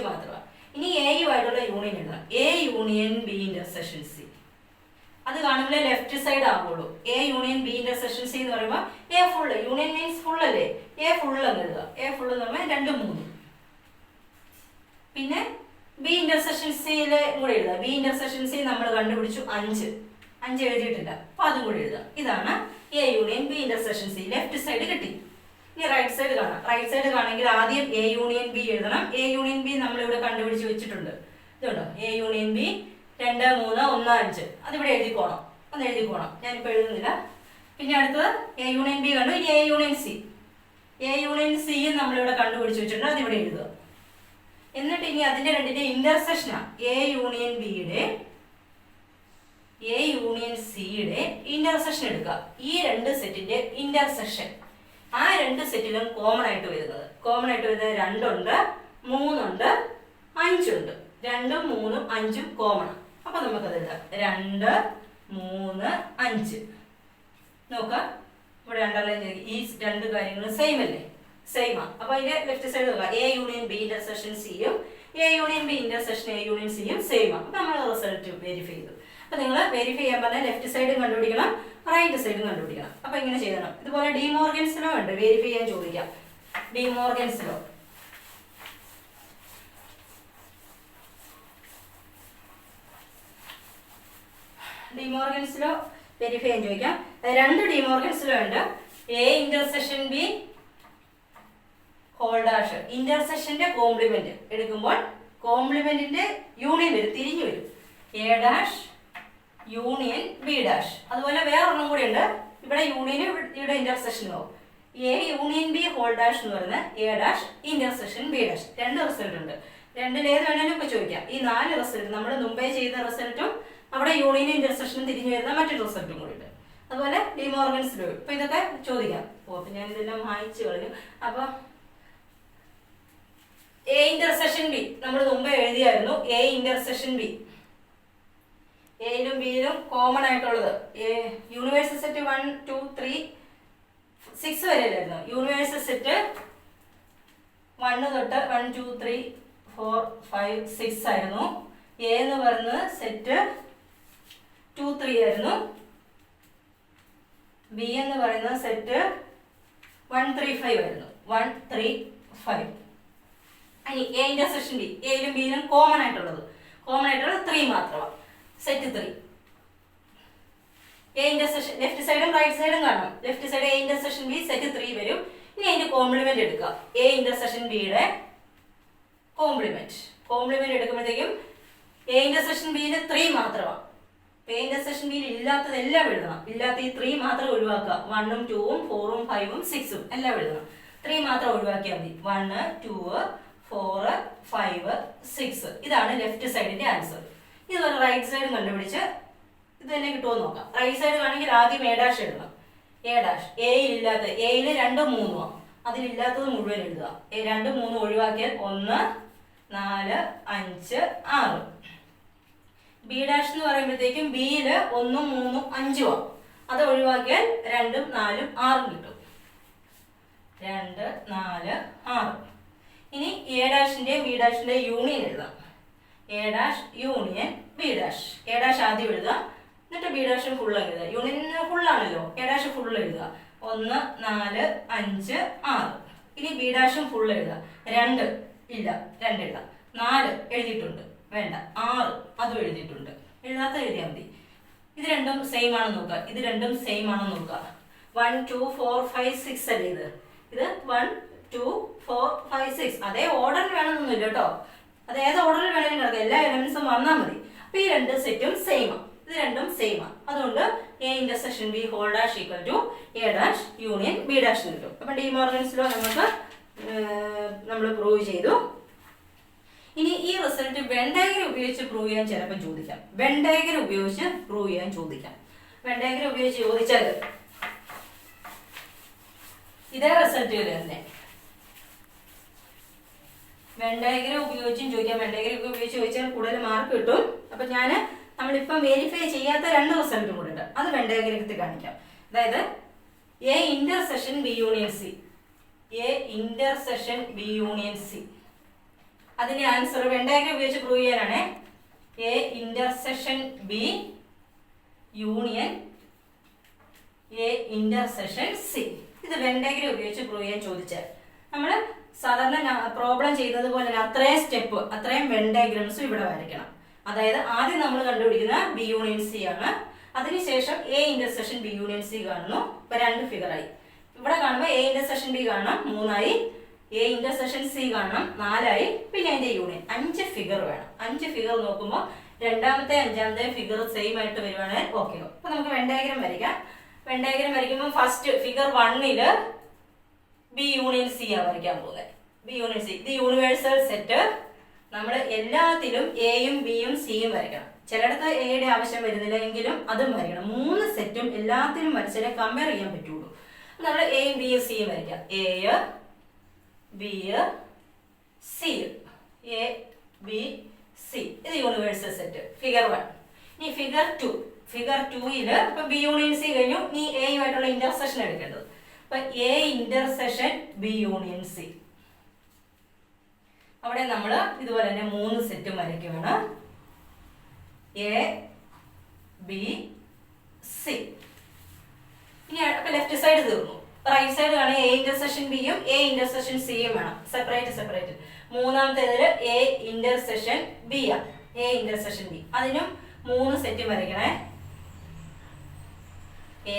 മാത്രമാണ്. ഇനി എയുമായിട്ടുള്ള യൂണിയൻ എഴുതണം. A union B intersection C. അത് കാണുമ്പോൾ ലെഫ്റ്റ് സൈഡ് ആവുള്ളൂ. A union B intersection C എന്ന് പറയുമ്പോൾ A full. Union means full അല്ലേ. എ ഫുൾ എന്ന് എഴുതുക. എ ഫുൾ എന്ന് പറയുമ്പോൾ 2, 3. പിന്നെ ബി ഇന്റർസെക്ഷൻ സിയിലെ കൂടെ എഴുതുക. ബി ഇന്റർസെക്ഷൻ സി നമ്മൾ കണ്ടുപിടിച്ചു 5 എഴുതിയിട്ടില്ല, അപ്പൊ അതും കൂടി എഴുതുക. ഇതാണ് A union B intersection C. Left side കിട്ടി. ഇനി റൈറ്റ് സൈഡ് കാണാം. റൈറ്റ് സൈഡ് കാണണമെങ്കിൽ ആദ്യം എ യൂണിയൻ ബി എഴുതണം. എ യൂണിയൻ ബി നമ്മളിവിടെ കണ്ടുപിടിച്ച് വെച്ചിട്ടുണ്ട്. ഇതുണ്ടോ എ യൂണിയൻ ബി 2, 3, 1, 5. അതിവിടെ എഴുതിക്കോണം. ഒന്ന് എഴുതിക്കോണം. ഞാനിപ്പോൾ എഴുതുന്നില്ല. പിന്നെ അടുത്തത് എ യൂണിയൻ ബി കണ്ടു. ഇനി A union C. A union സിയും നമ്മളിവിടെ കണ്ടുപിടിച്ച് വെച്ചിട്ടുണ്ട്. അതിവിടെ എഴുതുക. എന്നിട്ട് ഇനി അതിന്റെ രണ്ടിന്റെ ഇന്റർസെക്ഷനാണ് എ യൂണിയൻ ബിയുടെ എ യൂണിയൻ സിയുടെ ഇന്റർസെക്ഷൻ എടുക്കുക. ഈ രണ്ട് സെറ്റിന്റെ ഇന്റർസെക്ഷൻ, ആ രണ്ട് സെറ്റിലും കോമൺ ആയിട്ട് വരുന്നത് 2 ഉണ്ട്, 3 ഉണ്ട്, 5 ഉണ്ട്. 2, 3, 5 കോമൺ. അപ്പൊ നമുക്കത് എഴുതാം. 2, 3, 5. നോക്ക ഇവിടെ അണ്ടർലൈൻ ചെയ്ത് ഈ രണ്ട് കാര്യങ്ങളും സെയിം അല്ലേ? സെയിം ആ. അപ്പൊ അതിന്റെ ലെഫ്റ്റ് സൈഡ് നോക്കുക. എ യൂണിയൻ ബി ഇന്റർസെക്ഷൻ സിയും A union B intersection A union സിയും സെയിം ആണ്. അപ്പൊ നമ്മൾ റിസൾട്ട് വെരിഫൈ ചെയ്തു. അപ്പൊ നിങ്ങൾ വെരിഫൈ ചെയ്യാൻ പറഞ്ഞാൽ ലെഫ്റ്റ് സൈഡും കണ്ടുപിടിക്കണം, റൈറ്റ് സൈഡും കണ്ടുപിടിക്കണം. അപ്പൊ ഇങ്ങനെ ചെയ്യണം. ഇതുപോലെ ഡിമോർഗൻസ് ലോ ഉണ്ട്, വെരിഫൈ ചെയ്യാൻ ചോദിക്കാം. ഡിമോർഗൻസ് ലോ വെരിഫൈ ചെയ്യാൻ ചോദിക്കാം. 2 ഡിമോർഗൻസ് ലോ ഉണ്ട്. A intersection B whole dash. ഇന്റർസെക്ഷന്റെ കോംപ്ലിമെന്റ് എടുക്കുമ്പോൾ കോംപ്ലിമെന്റിന്റെ യൂണിയൻ വരും, തിരിഞ്ഞു വരും. A dash union B dash. അതുപോലെ വേറൊന്നും കൂടി ഉണ്ട്. ഇവിടെ യൂണിയനും ഇവിടെ ഇന്റർസെക്ഷനോ. A union B whole dash എന്ന് പറയുന്നത് A dash intersection B dash. 2 result ഉണ്ട്. 2 ഏത് വേണേലും ഒക്കെ ചോദിക്കാം. ഈ 4 റിസൾട്ട് നമ്മൾ മുമ്പേ ചെയ്ത റിസൾട്ടും അവിടെ യൂണിയനും ഇന്റർസെക്ഷനും തിരിഞ്ഞു വരുന്ന മറ്റൊരു റിസൾട്ടും കൂടി ഉണ്ട്. അതുപോലെ ഡിമോർഗൻസ് ലോ. ഇപ്പൊ ഇതൊക്കെ ചോദിക്കാം. അപ്പൊ ഞാൻ ഇതെല്ലാം വായിച്ചു കളഞ്ഞു. അപ്പൊ എ ഇന്റർസെക്ഷൻ ബി നമ്മൾ മുമ്പേ എഴുതിയായിരുന്നു. എ ഇന്റർസെക്ഷൻ ബി, എയിലും ബിയിലും കോമൺ ആയിട്ടുള്ളത് യൂണിവേഴ്സൽ സെറ്റ് 1, 2, 3, 6 വരെ അല്ലായിരുന്നു. യൂണിവേഴ്സൽ സെറ്റ് 1 തൊട്ട് 1, 2, 3, 4, 5, 6 ആയിരുന്നു. എ എന്ന് പറയുന്നത് സെറ്റ് 2, 3 ആയിരുന്നു. ബി എന്ന് പറയുന്നത് സെറ്റ് 1, 3, 5 ആയിരുന്നു. 1, 3, 5. ഇനി എ ഇന്റർസെക്ഷൻ ബി, എയിലും ബിയിലും കോമൺ ആയിട്ടുള്ളത് 3 മാത്രമാണ്. സെറ്റ് 3. എ ഇന്റർസെക്ഷൻ ലെഫ്റ്റ് സൈഡും റൈറ്റ് സൈഡും കാണാം. Left side A intersection B set 3 വരും. ഇനി അതിന്റെ കോംപ്ലിമെന്റ് എടുക്കുക. എ ഇന്റർസെക്ഷൻ ബിയുടെ കോംപ്ലിമെന്റ് എടുക്കുമ്പോഴത്തേക്കും എ ഇന്റർസെക്ഷൻ ബിയിൽ 3 മാത്രമാണ്. എ ഇന്റർസെക്ഷൻ ബിയിൽ ഇല്ലാത്തതെല്ലാം എഴുതണം. ഇല്ലാത്ത ഈ 3 മാത്രം ഒഴിവാക്കുക. 1ഉം 2ഉം 4ഉം 5ഉം 6ഉം എല്ലാം എഴുതണം. 3 മാത്രം ഒഴിവാക്കിയാൽ മതി. 1, 2, 4, 5, 6. ഇതാണ് ലെഫ്റ്റ് സൈഡിന്റെ ആൻസർ. ഇതുപോലെ റൈറ്റ് സൈഡ് കണ്ടുപിടിച്ച് ഇത് തന്നെ കിട്ടുമോ നോക്കാം. റൈറ്റ് സൈഡ് ആണെങ്കിൽ ആദ്യം എ ഡാഷ് എഴുതണം. എ ഡാഷ് എയിൽ ഇല്ലാത്ത, എയിൽ 2, 3 അതിലില്ലാത്തത് മുഴുവൻ എഴുതുക. 2, 3 ഒഴിവാക്കിയാൽ 1, 4, 5, 6. ബി ഡാഷ് എന്ന് പറയുമ്പോഴത്തേക്കും ബിയിൽ 1, 3, 5 അത് ഒഴിവാക്കിയാൽ 2, 4, 6 കിട്ടും. 2, 4, 6. ഇനി എ ഡാഷിന്റെയും ബി ഡാഷിന്റെയും യൂണിയൻ എഴുതാം. A dash union B dash. A dash ആദ്യം എഴുതുക, എന്നിട്ട് ബി ഡാഷ് ഫുൾ എഴുതുക. യൂണിയൻ ഫുൾ ആണല്ലോ, എ ഡാഷ് ഫുൾ എഴുതുക. 1, 4, 5, 6. ഇനി ബി ഡാഷും ഫുൾ എഴുതുക. 2 ഇല്ല, 2 എഴുതാം. 4 എഴുതിയിട്ടുണ്ട്, വേണ്ട. 6 അതും എഴുതിയിട്ടുണ്ട്. എഴുതാത്ത എഴുതിയാൽ മതി. ഇത് രണ്ടും സെയിം ആണെന്ന് നോക്കുക. ഇത് രണ്ടും സെയിം ആണെന്ന് നോക്കുക. 1, 2, 4, 5, 6 അല്ലേ ഇത്? ഇത് 1, 2, 4, 5, 6. അതേ ഓർഡറിൽ വേണമെന്നൊന്നുമില്ല കേട്ടോ. അത് ഏത് ഓർഡറിൽ വേണമെങ്കിലും കിടക്കുക. എല്ലാ എലമെന്റ്സും വന്നാൽ മതി. അപ്പൊ ഈ 2 സെറ്റും സെയിം ആണ്. ഇത് രണ്ടും സെയിം ആണ്. അതുകൊണ്ട് A intersection B whole dash equal to A dash union B dash കിട്ടും. അപ്പൊ ഡിമോർഗൻസ് ലോ നമ്മൾ പ്രൂവ് ചെയ്തു. ഇനി ഈ റിസൾട്ട് വെൻ ഡയഗ്രം ഉപയോഗിച്ച് പ്രൂവ് ചെയ്യാൻ ചിലപ്പോൾ ചോദിക്കാം. വെൻ ഡയഗ്രം ഉപയോഗിച്ച് പ്രൂവ് ചെയ്യാൻ ചോദിക്കാം. വെൻ ഡയഗ്രം ഉപയോഗിച്ച് ചോദിച്ചാൽ ഇതേ റിസൾട്ട് തന്നെ വെൻ ഡയഗ്രം ഉപയോഗിച്ചും ചോദിക്കാം. വെൻ ഡയഗ്രം ഉപയോഗിച്ച് ചോദിച്ചാൽ കൂടുതൽ മാർക്ക് കിട്ടും. അപ്പൊ നമ്മളിപ്പം വെരിഫൈ ചെയ്യാത്ത 2 റിസൾട്ടും കൂടെ ഉണ്ട്. അത് വെൻ ഡയഗ്രത്തിൽ കാണിക്കാം. അതായത് A intersection B union C, A intersection B union C. അതിന്റെ ആൻസർ വെൻ ഡയഗ്രം ഉപയോഗിച്ച് പ്രൂവ് ചെയ്യാനാണ്. A intersection B union A intersection C. ഇത് വെൻ ഡയഗ്രം ഉപയോഗിച്ച് പ്രൂവ് ചെയ്യാൻ ചോദിച്ചാൽ നമ്മൾ സാധാരണ പ്രോബ്ലം ചെയ്യുന്നത് പോലെ അത്രയും സ്റ്റെപ്പ്, അത്രയും വെൻ ഡയഗ്രംസും ഇവിടെ വരയ്ക്കണം. അതായത് ആദ്യം നമ്മൾ കണ്ടുപിടിക്കുന്ന ബി യൂണിയൻ സി ആണ്. അതിനുശേഷം A intersection B union C കാണുന്നു. ഇപ്പൊ 2 ഫിഗറായി. ഇവിടെ കാണുമ്പോൾ എ ഇന്റർസെക്ഷൻ ബി കാണണം 3ആയി, എ ഇന്റർസെക്ഷൻ സി കാണണം 4ആയി, പിന്നെ അതിന്റെ യൂണിയൻ 5 ഫിഗർ വേണം. 5 ഫിഗർ നോക്കുമ്പോൾ രണ്ടാമത്തെ അഞ്ചാമത്തെ ഫിഗർ സെയിം ആയിട്ട് വരുവാണെങ്കിൽ ഓക്കെ. അപ്പൊ നമുക്ക് വെൻ ഡയഗ്രം വരയ്ക്കാം. വെൻ ഡയഗ്രം വരയ്ക്കുമ്പോൾ ഫസ്റ്റ് ഫിഗർ 1ല് ബി യൂണിയൻ സി ആണ് വരയ്ക്കാൻ പോകുന്നത്. ബി യൂണിയൻ സി ഇത് യൂണിവേഴ്സൽ സെറ്റ്. നമ്മൾ എല്ലാത്തിലും എയും ബിയും സിയും വരയ്ക്കണം. ചിലയിടത്ത് എയുടെ ആവശ്യം വരുന്നില്ല എങ്കിലും അതും വരയ്ക്കണം. 3 സെറ്റും എല്ലാത്തിലും വരച്ചാലേ കമ്പയർ ചെയ്യാൻ പറ്റുള്ളൂ. നമ്മൾ എയും ബിയും സിയും വരയ്ക്കാം. A B C, A B C ഇത് യൂണിവേഴ്സൽ സെറ്റ് ഫിഗർ 1. ഇനി ഫിഗർ 2. ഫിഗർ 2ല് ഇപ്പൊ ബി യൂണിയൻ സി കഴിഞ്ഞു, ഇനി എയുമായിട്ടുള്ള ഇന്റർസെക്ഷൻ എടുക്കേണ്ടത്. അപ്പൊ A intersection B union C. അവിടെ നമ്മൾ ഇതുപോലെ തന്നെ 3 സെറ്റും വരയ്ക്കുകയാണ്. A B C. ഇനി അപ്പൊ ലെഫ്റ്റ് സൈഡ് തീർന്നു. റൈറ്റ് സൈഡ് ആണ് എ ഇന്റർസെക്ഷൻ ബിയും എ ഇന്റർസെക്ഷൻ സിയും വേണം. സെപ്പറേറ്റ്. മൂന്നാമത്തേതില് എ ഇന്റർസെക്ഷൻ ബി ആണ്. എ ഇന്റർസെക്ഷൻ ബി അതിനും 3 സെറ്റ് വരയ്ക്കണേ.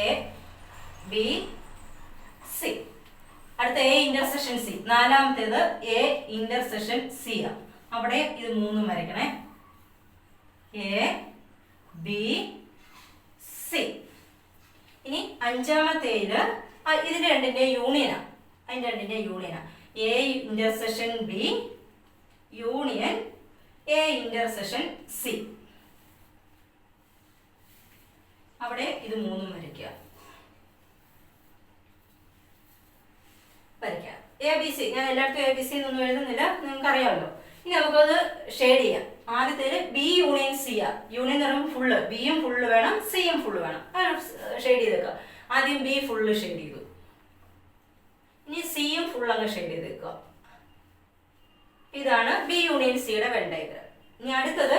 A B C. അടുത്ത എ ഇന്റർസെക്ഷൻ സി. നാലാമത്തേത് എ ഇന്റർസെക്ഷൻ സി ആണ്. അവിടെ ഇത് 3 വരയ്ക്കണേ. A B C. ഇനി അഞ്ചാമത്തേതില് ഇതിന്റെ രണ്ടിന്റെ യൂണിയനാണ്. അതിന്റെ രണ്ടിന്റെ യൂണിയനാണ് A intersection B union A intersection C. അവിടെ ഇത് 3 വരയ്ക്കുക. A B C. ഞാൻ എല്ലായിടത്തും എ ബി സി എന്നൊന്നും എഴുതുന്നില്ല, നിങ്ങൾക്ക് അറിയാമല്ലോ. ഇനി നമുക്കത് ഷെയ്ഡ് ചെയ്യാം. ആദ്യത്തേല് ബി യൂണിയൻ സി ആ. യൂണിയൻ എന്ന് പറയുമ്പോൾ ഫുള്ള് ബിയും ഫുള്ള് വേണം, സിയും ഫുള്ള് വേണം. ഷെയ്ഡ് ചെയ്തേക്കുക. ആദ്യം ബി ഫുള്ള് ഷെയ്ഡ് ചെയ്തു, ഇനി സിയും ഫുൾ അങ്ങ് ഷെയ്ഡ് ചെയ്തേക്കുക. ഇതാണ് ബി യൂണിയൻ സിയുടെ വെൻ ഡയഗ്രം. ഇനി അടുത്തത്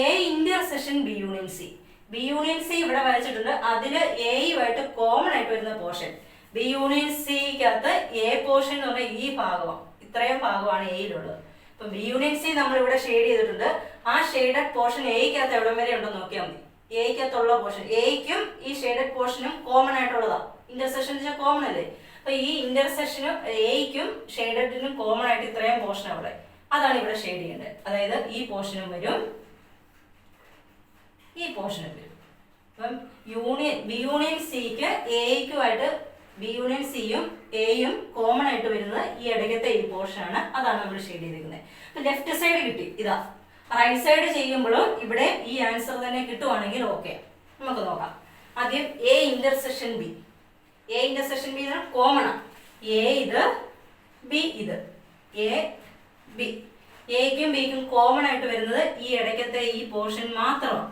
A intersection B union C. B union C ഇവിടെ വരച്ചിട്ടുണ്ട്. അതില് എയുമായിട്ട് കോമൺ ആയിട്ട് വരുന്ന പോർഷൻ ബി യൂണിയൻ സിക്കകത്ത് എ പോർഷൻ എന്ന് പറഞ്ഞാൽ ഈ ഭാഗമാണ്. ഇത്രയും ഭാഗമാണ് എയിലുള്ളത്. ഇപ്പൊ ബി യൂണിയൻ സി നമ്മൾ ഇവിടെ ഷെയ്ഡ് ചെയ്തിട്ടുണ്ട്. ആ ഷെയ്ഡഡ് പോർഷൻ എയ്ക്കകത്ത് എവിടം വരെ ഉണ്ടോ നോക്കിയാൽ മതി. എയ്ക്കകത്തുള്ള പോർഷൻ എയ്ക്കും ഈ ഷെയ്ഡഡ് പോർഷനും കോമൺ ആയിട്ടുള്ളതാണ്. ഇന്റർസെക്ഷൻ വെച്ചാൽ കോമൺ അല്ലേ. അപ്പൊ ഈ ഇന്റർസെക്ഷനും എയ്ക്കും ഷെയ്ഡഡിനും കോമൺ ആയിട്ട് ഇത്രയും പോർഷൻ അവിടെ, അതാണ് ഇവിടെ ഷെയ്ഡ് ചെയ്യേണ്ടത്. അതായത് ഈ പോർഷനും വരും, ഈ പോർഷനും വരും. അപ്പം യൂണിയൻ ബി യൂണിയൻ സിക്ക് എയ്ക്കുമായിട്ട് ബി യൂണിയൻ സിയും എയും കോമൺ ആയിട്ട് വരുന്നത് ഈ ഇടയ്ക്കത്തെ ഈ പോർഷൻ ആണ്. അതാണ് നമ്മൾ ഷെയ്ഡ് ചെയ്തിരിക്കുന്നത്. അപ്പൊ ലെഫ്റ്റ് സൈഡ് കിട്ടി. ഇതാ റൈറ്റ് സൈഡ് ചെയ്യുമ്പോഴും ഇവിടെ ഈ ആൻസർ തന്നെ കിട്ടുവാണെങ്കിൽ ഓക്കെ. നമുക്ക് നോക്കാം. ആദ്യം A intersection B. A intersection B common ആണ്. എ ഇത് ബി ഇത് എ ബി. എക്കും ബിക്കും കോമൺ ആയിട്ട് വരുന്നത് ഈ ഇടയ്ക്കത്തെ ഈ പോർഷൻ മാത്രമാണ്.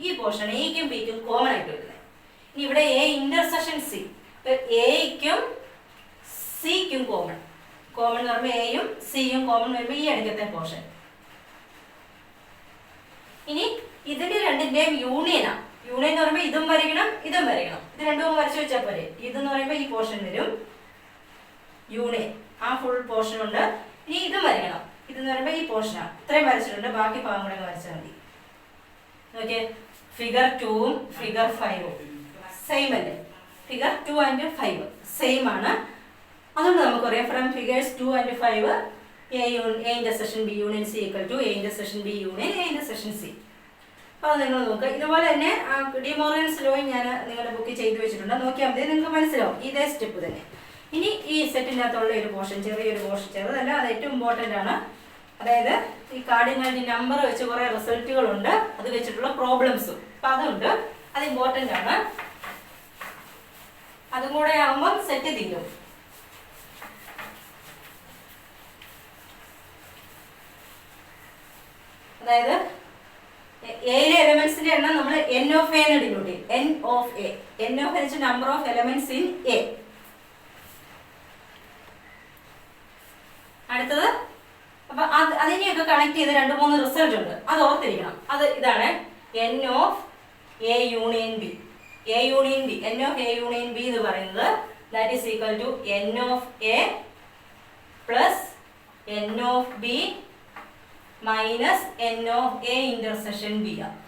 ഈ പോർഷൻ എക്കും ബിക്കും കോമൺ ആയിട്ട് വരുന്നത്. ഇനി ഇവിടെ എ ഇന്റർസെക്ഷൻ സി. എക്കും സിക്കും കോമൺ എന്ന് പറയുമ്പോൾ എയും സിയും കോമൺ വരുമ്പോൾ ഈ ഇടയ്ക്കത്തെ പോർഷൻ. ഇനി ഇതിന്റെ രണ്ടിന്റെയും യൂണിയനാണ്. യൂണിയൻ എന്ന് പറയുമ്പോൾ ഇതും വരയ്ക്കണം ഇതും വരയ്ക്കണം. ഇത് രണ്ടും വരച്ചു വെച്ചാൽ പോരെ. ഇതെന്ന് പറയുമ്പോൾ ഈ പോർഷൻ വരും യൂണിയൻ, ആ ഫുൾ പോർഷൻ ഉണ്ട്. ഇനി ഇതും വരയ്ക്കണം. ഇതെന്ന് പറയുമ്പോൾ ഈ പോർഷനാണ്. ഇത്രയും വരച്ചിട്ടുണ്ട്, ബാക്കി ഭാഗം കൂടെ വരച്ചാൽ മതി. ഓക്കെ. ഫിഗർ 2ഉം ഫിഗർ 5ഉം സെയിം അല്ലേ. ഫിഗർ 2 ആൻഡ് 5 സെയിം ആണ്. അതുകൊണ്ട് നമുക്കറിയാം from figures 2 and 5 A intersection B union C equal to A intersection B union A intersection C. അപ്പോൾ അത് നിങ്ങൾ നോക്കുക. ഇതുപോലെ തന്നെ ഡി മോർഗൻസ് ലോയും ഞാൻ നിങ്ങളുടെ ബുക്ക് ചെയ്ത് വെച്ചിട്ടുണ്ട്. നോക്കിയാൽ മതി, നിങ്ങൾക്ക് മനസ്സിലാവും. ഇതേ സ്റ്റെപ്പ് തന്നെ. ഇനി ഈ സെറ്റിൻ്റെ അകത്തുള്ള ഒരു പോർഷൻ, ചെറിയൊരു പോർഷൻ, ചെറുതല്ല, അത് ഏറ്റവും ഇമ്പോർട്ടൻ്റ് ആണ്. അതായത് ഈ കാർഡിനൽ നമ്പർ വെച്ച് കുറേ റിസൾട്ടുകളുണ്ട്, അത് വെച്ചിട്ടുള്ള പ്രോബ്ലംസും. അപ്പം അതുണ്ട്, അത് ഇമ്പോർട്ടൻ്റ് ആണ്. അതും കൂടെ ആകുമ്പോൾ സെറ്റ് തീരും. അതായത് എയിലെ എലമെന്റ്സിന്റെ എണ്ണം നമ്മൾ n of a എന്ന് ഡിനോട്ട് ചെയ്യും. n of a. n of a വെച്ച് number of elements in a. അടുത്തത് അപ്പൊ അതിനെയൊക്കെ കണക്ട് ചെയ്ത് 2-3 റിസൾട്ട് ഉണ്ട്, അത് ഓർത്തിരിക്കണം. അത് ഇതാണ് n of a union b. a union b, n of a union b എന്ന് പറയുന്നത് that is equal to n of a plus n of b minus n of a intersection b ആണ്.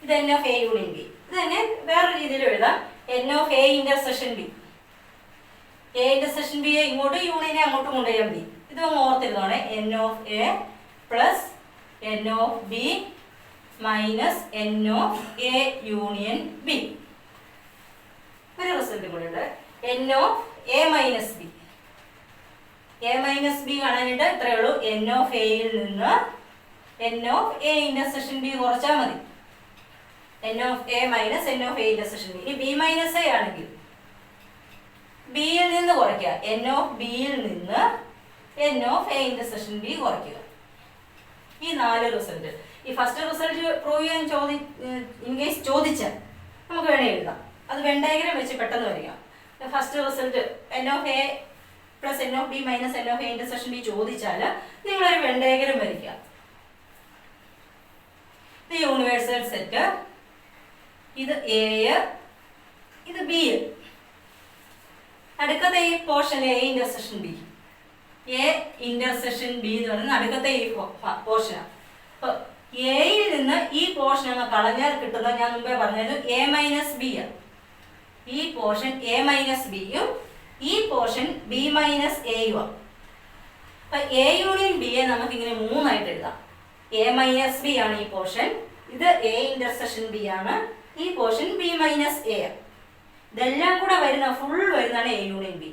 ഇത് n of a union b. ഇത് തന്നെ വേറൊരു രീതിയിൽ എഴുതാം. N of A intersection B. A intersection B ഇങ്ങോട്ട് യൂണിയനെ അങ്ങോട്ടും കൊണ്ടുപോയാൽ മതി. ഇത് ഓർത്തിരുന്നോണേ. N of A plus n of B minus n of A union B. ഒരു റിസൾട്ട് കൂടെ ഉണ്ട്. N of A minus B. A minus B കാണാനായിട്ട് ഇത്രയേ ഉള്ളൂ. എൻ ഓഫ് എയിൽ നിന്ന് N of A intersection B കുറച്ചാൽ മതി. N of A minus n of A intersection B. ഇനി ബി മൈനസ് എ ആണെങ്കിൽ ബിയിൽ നിന്ന് കുറയ്ക്കുക. എൻ ഓഫ് ബിയിൽ നിന്ന് N of A intersection B കുറയ്ക്കുക. ഈ 4 റിസൾട്ട്. ഈ ഫസ്റ്റ് റിസൾട്ട് പ്രൂവ് ചെയ്യാൻ ഇൻ കേസ് ചോദിച്ചാൽ നമുക്ക് വേണേ എഴുതാം. അത് വെൻ ഡയഗ്രം വെച്ച് പെട്ടെന്ന് വരിക. First result N of A plus n of B minus n of A intersection B ചോദിച്ചാൽ നിങ്ങളൊരു വെൻ ഡയഗ്രം വരിക. ഇത് യൂണിവേഴ്സൽ സെറ്റ്, ഇത് എ, ഇത് ബി. അടുക്കത്തെ ഈ portion A intersection B. A intersection B എന്ന് പറയുന്നത് അടുക്കത്തെ ഈ പോർഷനാണ്. അപ്പൊ എയിൽ നിന്ന് ഈ പോർഷൻ അങ്ങ് കളഞ്ഞാൽ കിട്ടുന്ന, ഞാൻ മുമ്പേ പറഞ്ഞത് എ മൈനസ് ബി ആണ്. ഈ പോർഷൻ എ മൈനസ് ബിയും ഈ പോർഷൻ ബി മൈനസ് എയും ആണ്. അപ്പൊ എ യൂണിയൻ ബി യെ നമുക്ക് ഇങ്ങനെ 3 ആയിട്ട് എഴുതാം. എ മൈനസ് ബി ആണ് ഈ പോർഷൻ, ഇത് എ ഇന്റർസെക്ഷൻ ബി ആണ്, ഈ പോർഷൻ ബി മൈനസ് എ. ഇതെല്ലാം കൂടെ വരുന്ന ഫുൾ വരുന്നതാണ് A union B.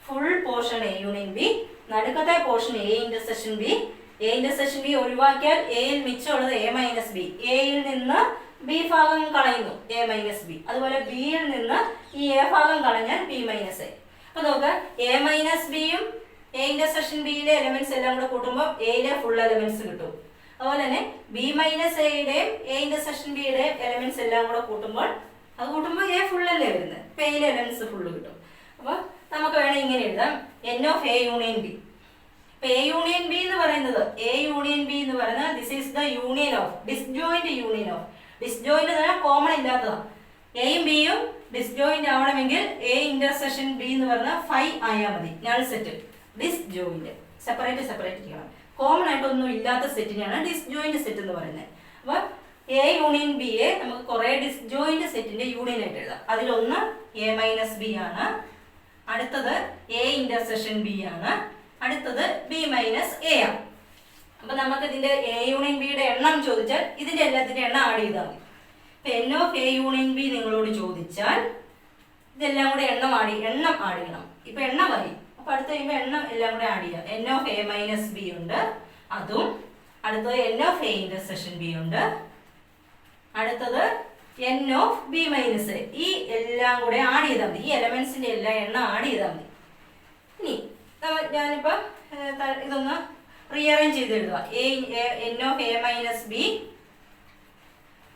Full portion A union B, നടുക്കത്തെ portion A intersection B. A intersection B ഒഴിവാക്കിയാൽ എയിൽ മിച്ചമുള്ളത് എ മൈനസ് ബി. എയിൽ നിന്ന് ബി ഭാഗം കളയുന്നു എ മൈനസ് ബി. അതുപോലെ ബിയിൽ നിന്ന് ഈ എ ഭാഗം കളഞ്ഞാൽ ബി മൈനസ് എ. അപ്പൊ നോക്കുക, എ മൈനസ് ബിയും എ ഇന്റർസെക്ഷൻ ബിയിലെ എലമെന്റ്സ് എല്ലാം കൂടെ കൂട്ടുമ്പോൾ എയിലെ ഫുൾ എലമെന്റ്സ് കിട്ടും. അതുപോലെ തന്നെ ബി മൈനസ് എയുടെയും എ ഇന്റർസെക്ഷൻ ബിയുടെയും എലമെന്റ്സ് എല്ലാം കൂടെ കൂട്ടുമ്പോൾ എ ഫുൾ അല്ലേ വരുന്നത്. അപ്പൊ എയിലെ എലമെന്റ്സ് ഫുള്ള് കിട്ടും. അപ്പൊ നമുക്ക് വേണേൽ ഇങ്ങനെ എഴുതാം. N of A union B. അപ്പൊ എ യൂണിയൻ ബി എന്ന് പറയുന്നത് this is the union of disjoint union of. Disjoint എന്ന് പറഞ്ഞാൽ കോമൺ ഇല്ലാത്തതാണ്. എയും ബിയും ഡിസ്ജോയിന്റ് ആവണമെങ്കിൽ എ ഇന്റർസെക്ഷൻ ബി എന്ന് പറഞ്ഞാൽ 5 ആയാൽ മതി. നൾ സെറ്റ് ഡിസ്ജോയിന്റ് സെപ്പറേറ്റ് ചെയ്യണം. കോമൺ ആയിട്ടൊന്നും ഇല്ലാത്ത സെറ്റിനെയാണ് ഡിസ്ജോയിന്റ് സെറ്റ് എന്ന് പറയുന്നത്. അപ്പൊ എ യൂണിയൻ ബി യെ നമുക്ക് കുറെ ഡിസ്ജോയിന്റ് സെറ്റിന്റെ യൂണിയൻ ആയിട്ട് എഴുതാം. അതിലൊന്ന് എ മൈനസ് ബി ആണ്, അടുത്തത് എ ഇന്റർസെക്ഷൻ ബി ആണ്, അടുത്തത് ബി മൈനസ് എ ആണ്. അപ്പൊ നമുക്ക് ഇതിന്റെ എ യൂണിയൻ ബിയുടെ എണ്ണം ചോദിച്ചാൽ ഇതിന്റെ എല്ലാത്തിന്റെ എണ്ണം ആഡ് ചെയ്താൽ മതി. N of A union B നിങ്ങളോട് ചോദിച്ചാൽ ഇതെല്ലാം കൂടെ എണ്ണം ആഡ് ചെയ്യണം. ഇപ്പൊ എണ്ണമായി. അപ്പൊ അടുത്ത് കഴിയുമ്പോൾ എണ്ണം എല്ലാം കൂടെ ആഡ് ചെയ്യാം. N of A minus B ഉണ്ട്, അതും അടുത്തത് N of A intersection B ഉണ്ട്, അടുത്തത് N of B minus A. ഈ എല്ലാം കൂടെ ആഡ് ചെയ്താൽ മതി. ഈ എലമെന്റ്സിന്റെ എല്ലാം എണ്ണം ആഡ് ചെയ്താൽ മതി. ഇനി ഞാനിപ്പോ ഇതൊന്ന് റീഅറേഞ്ച് ചെയ്ത് എഴുതുക. N of A minus B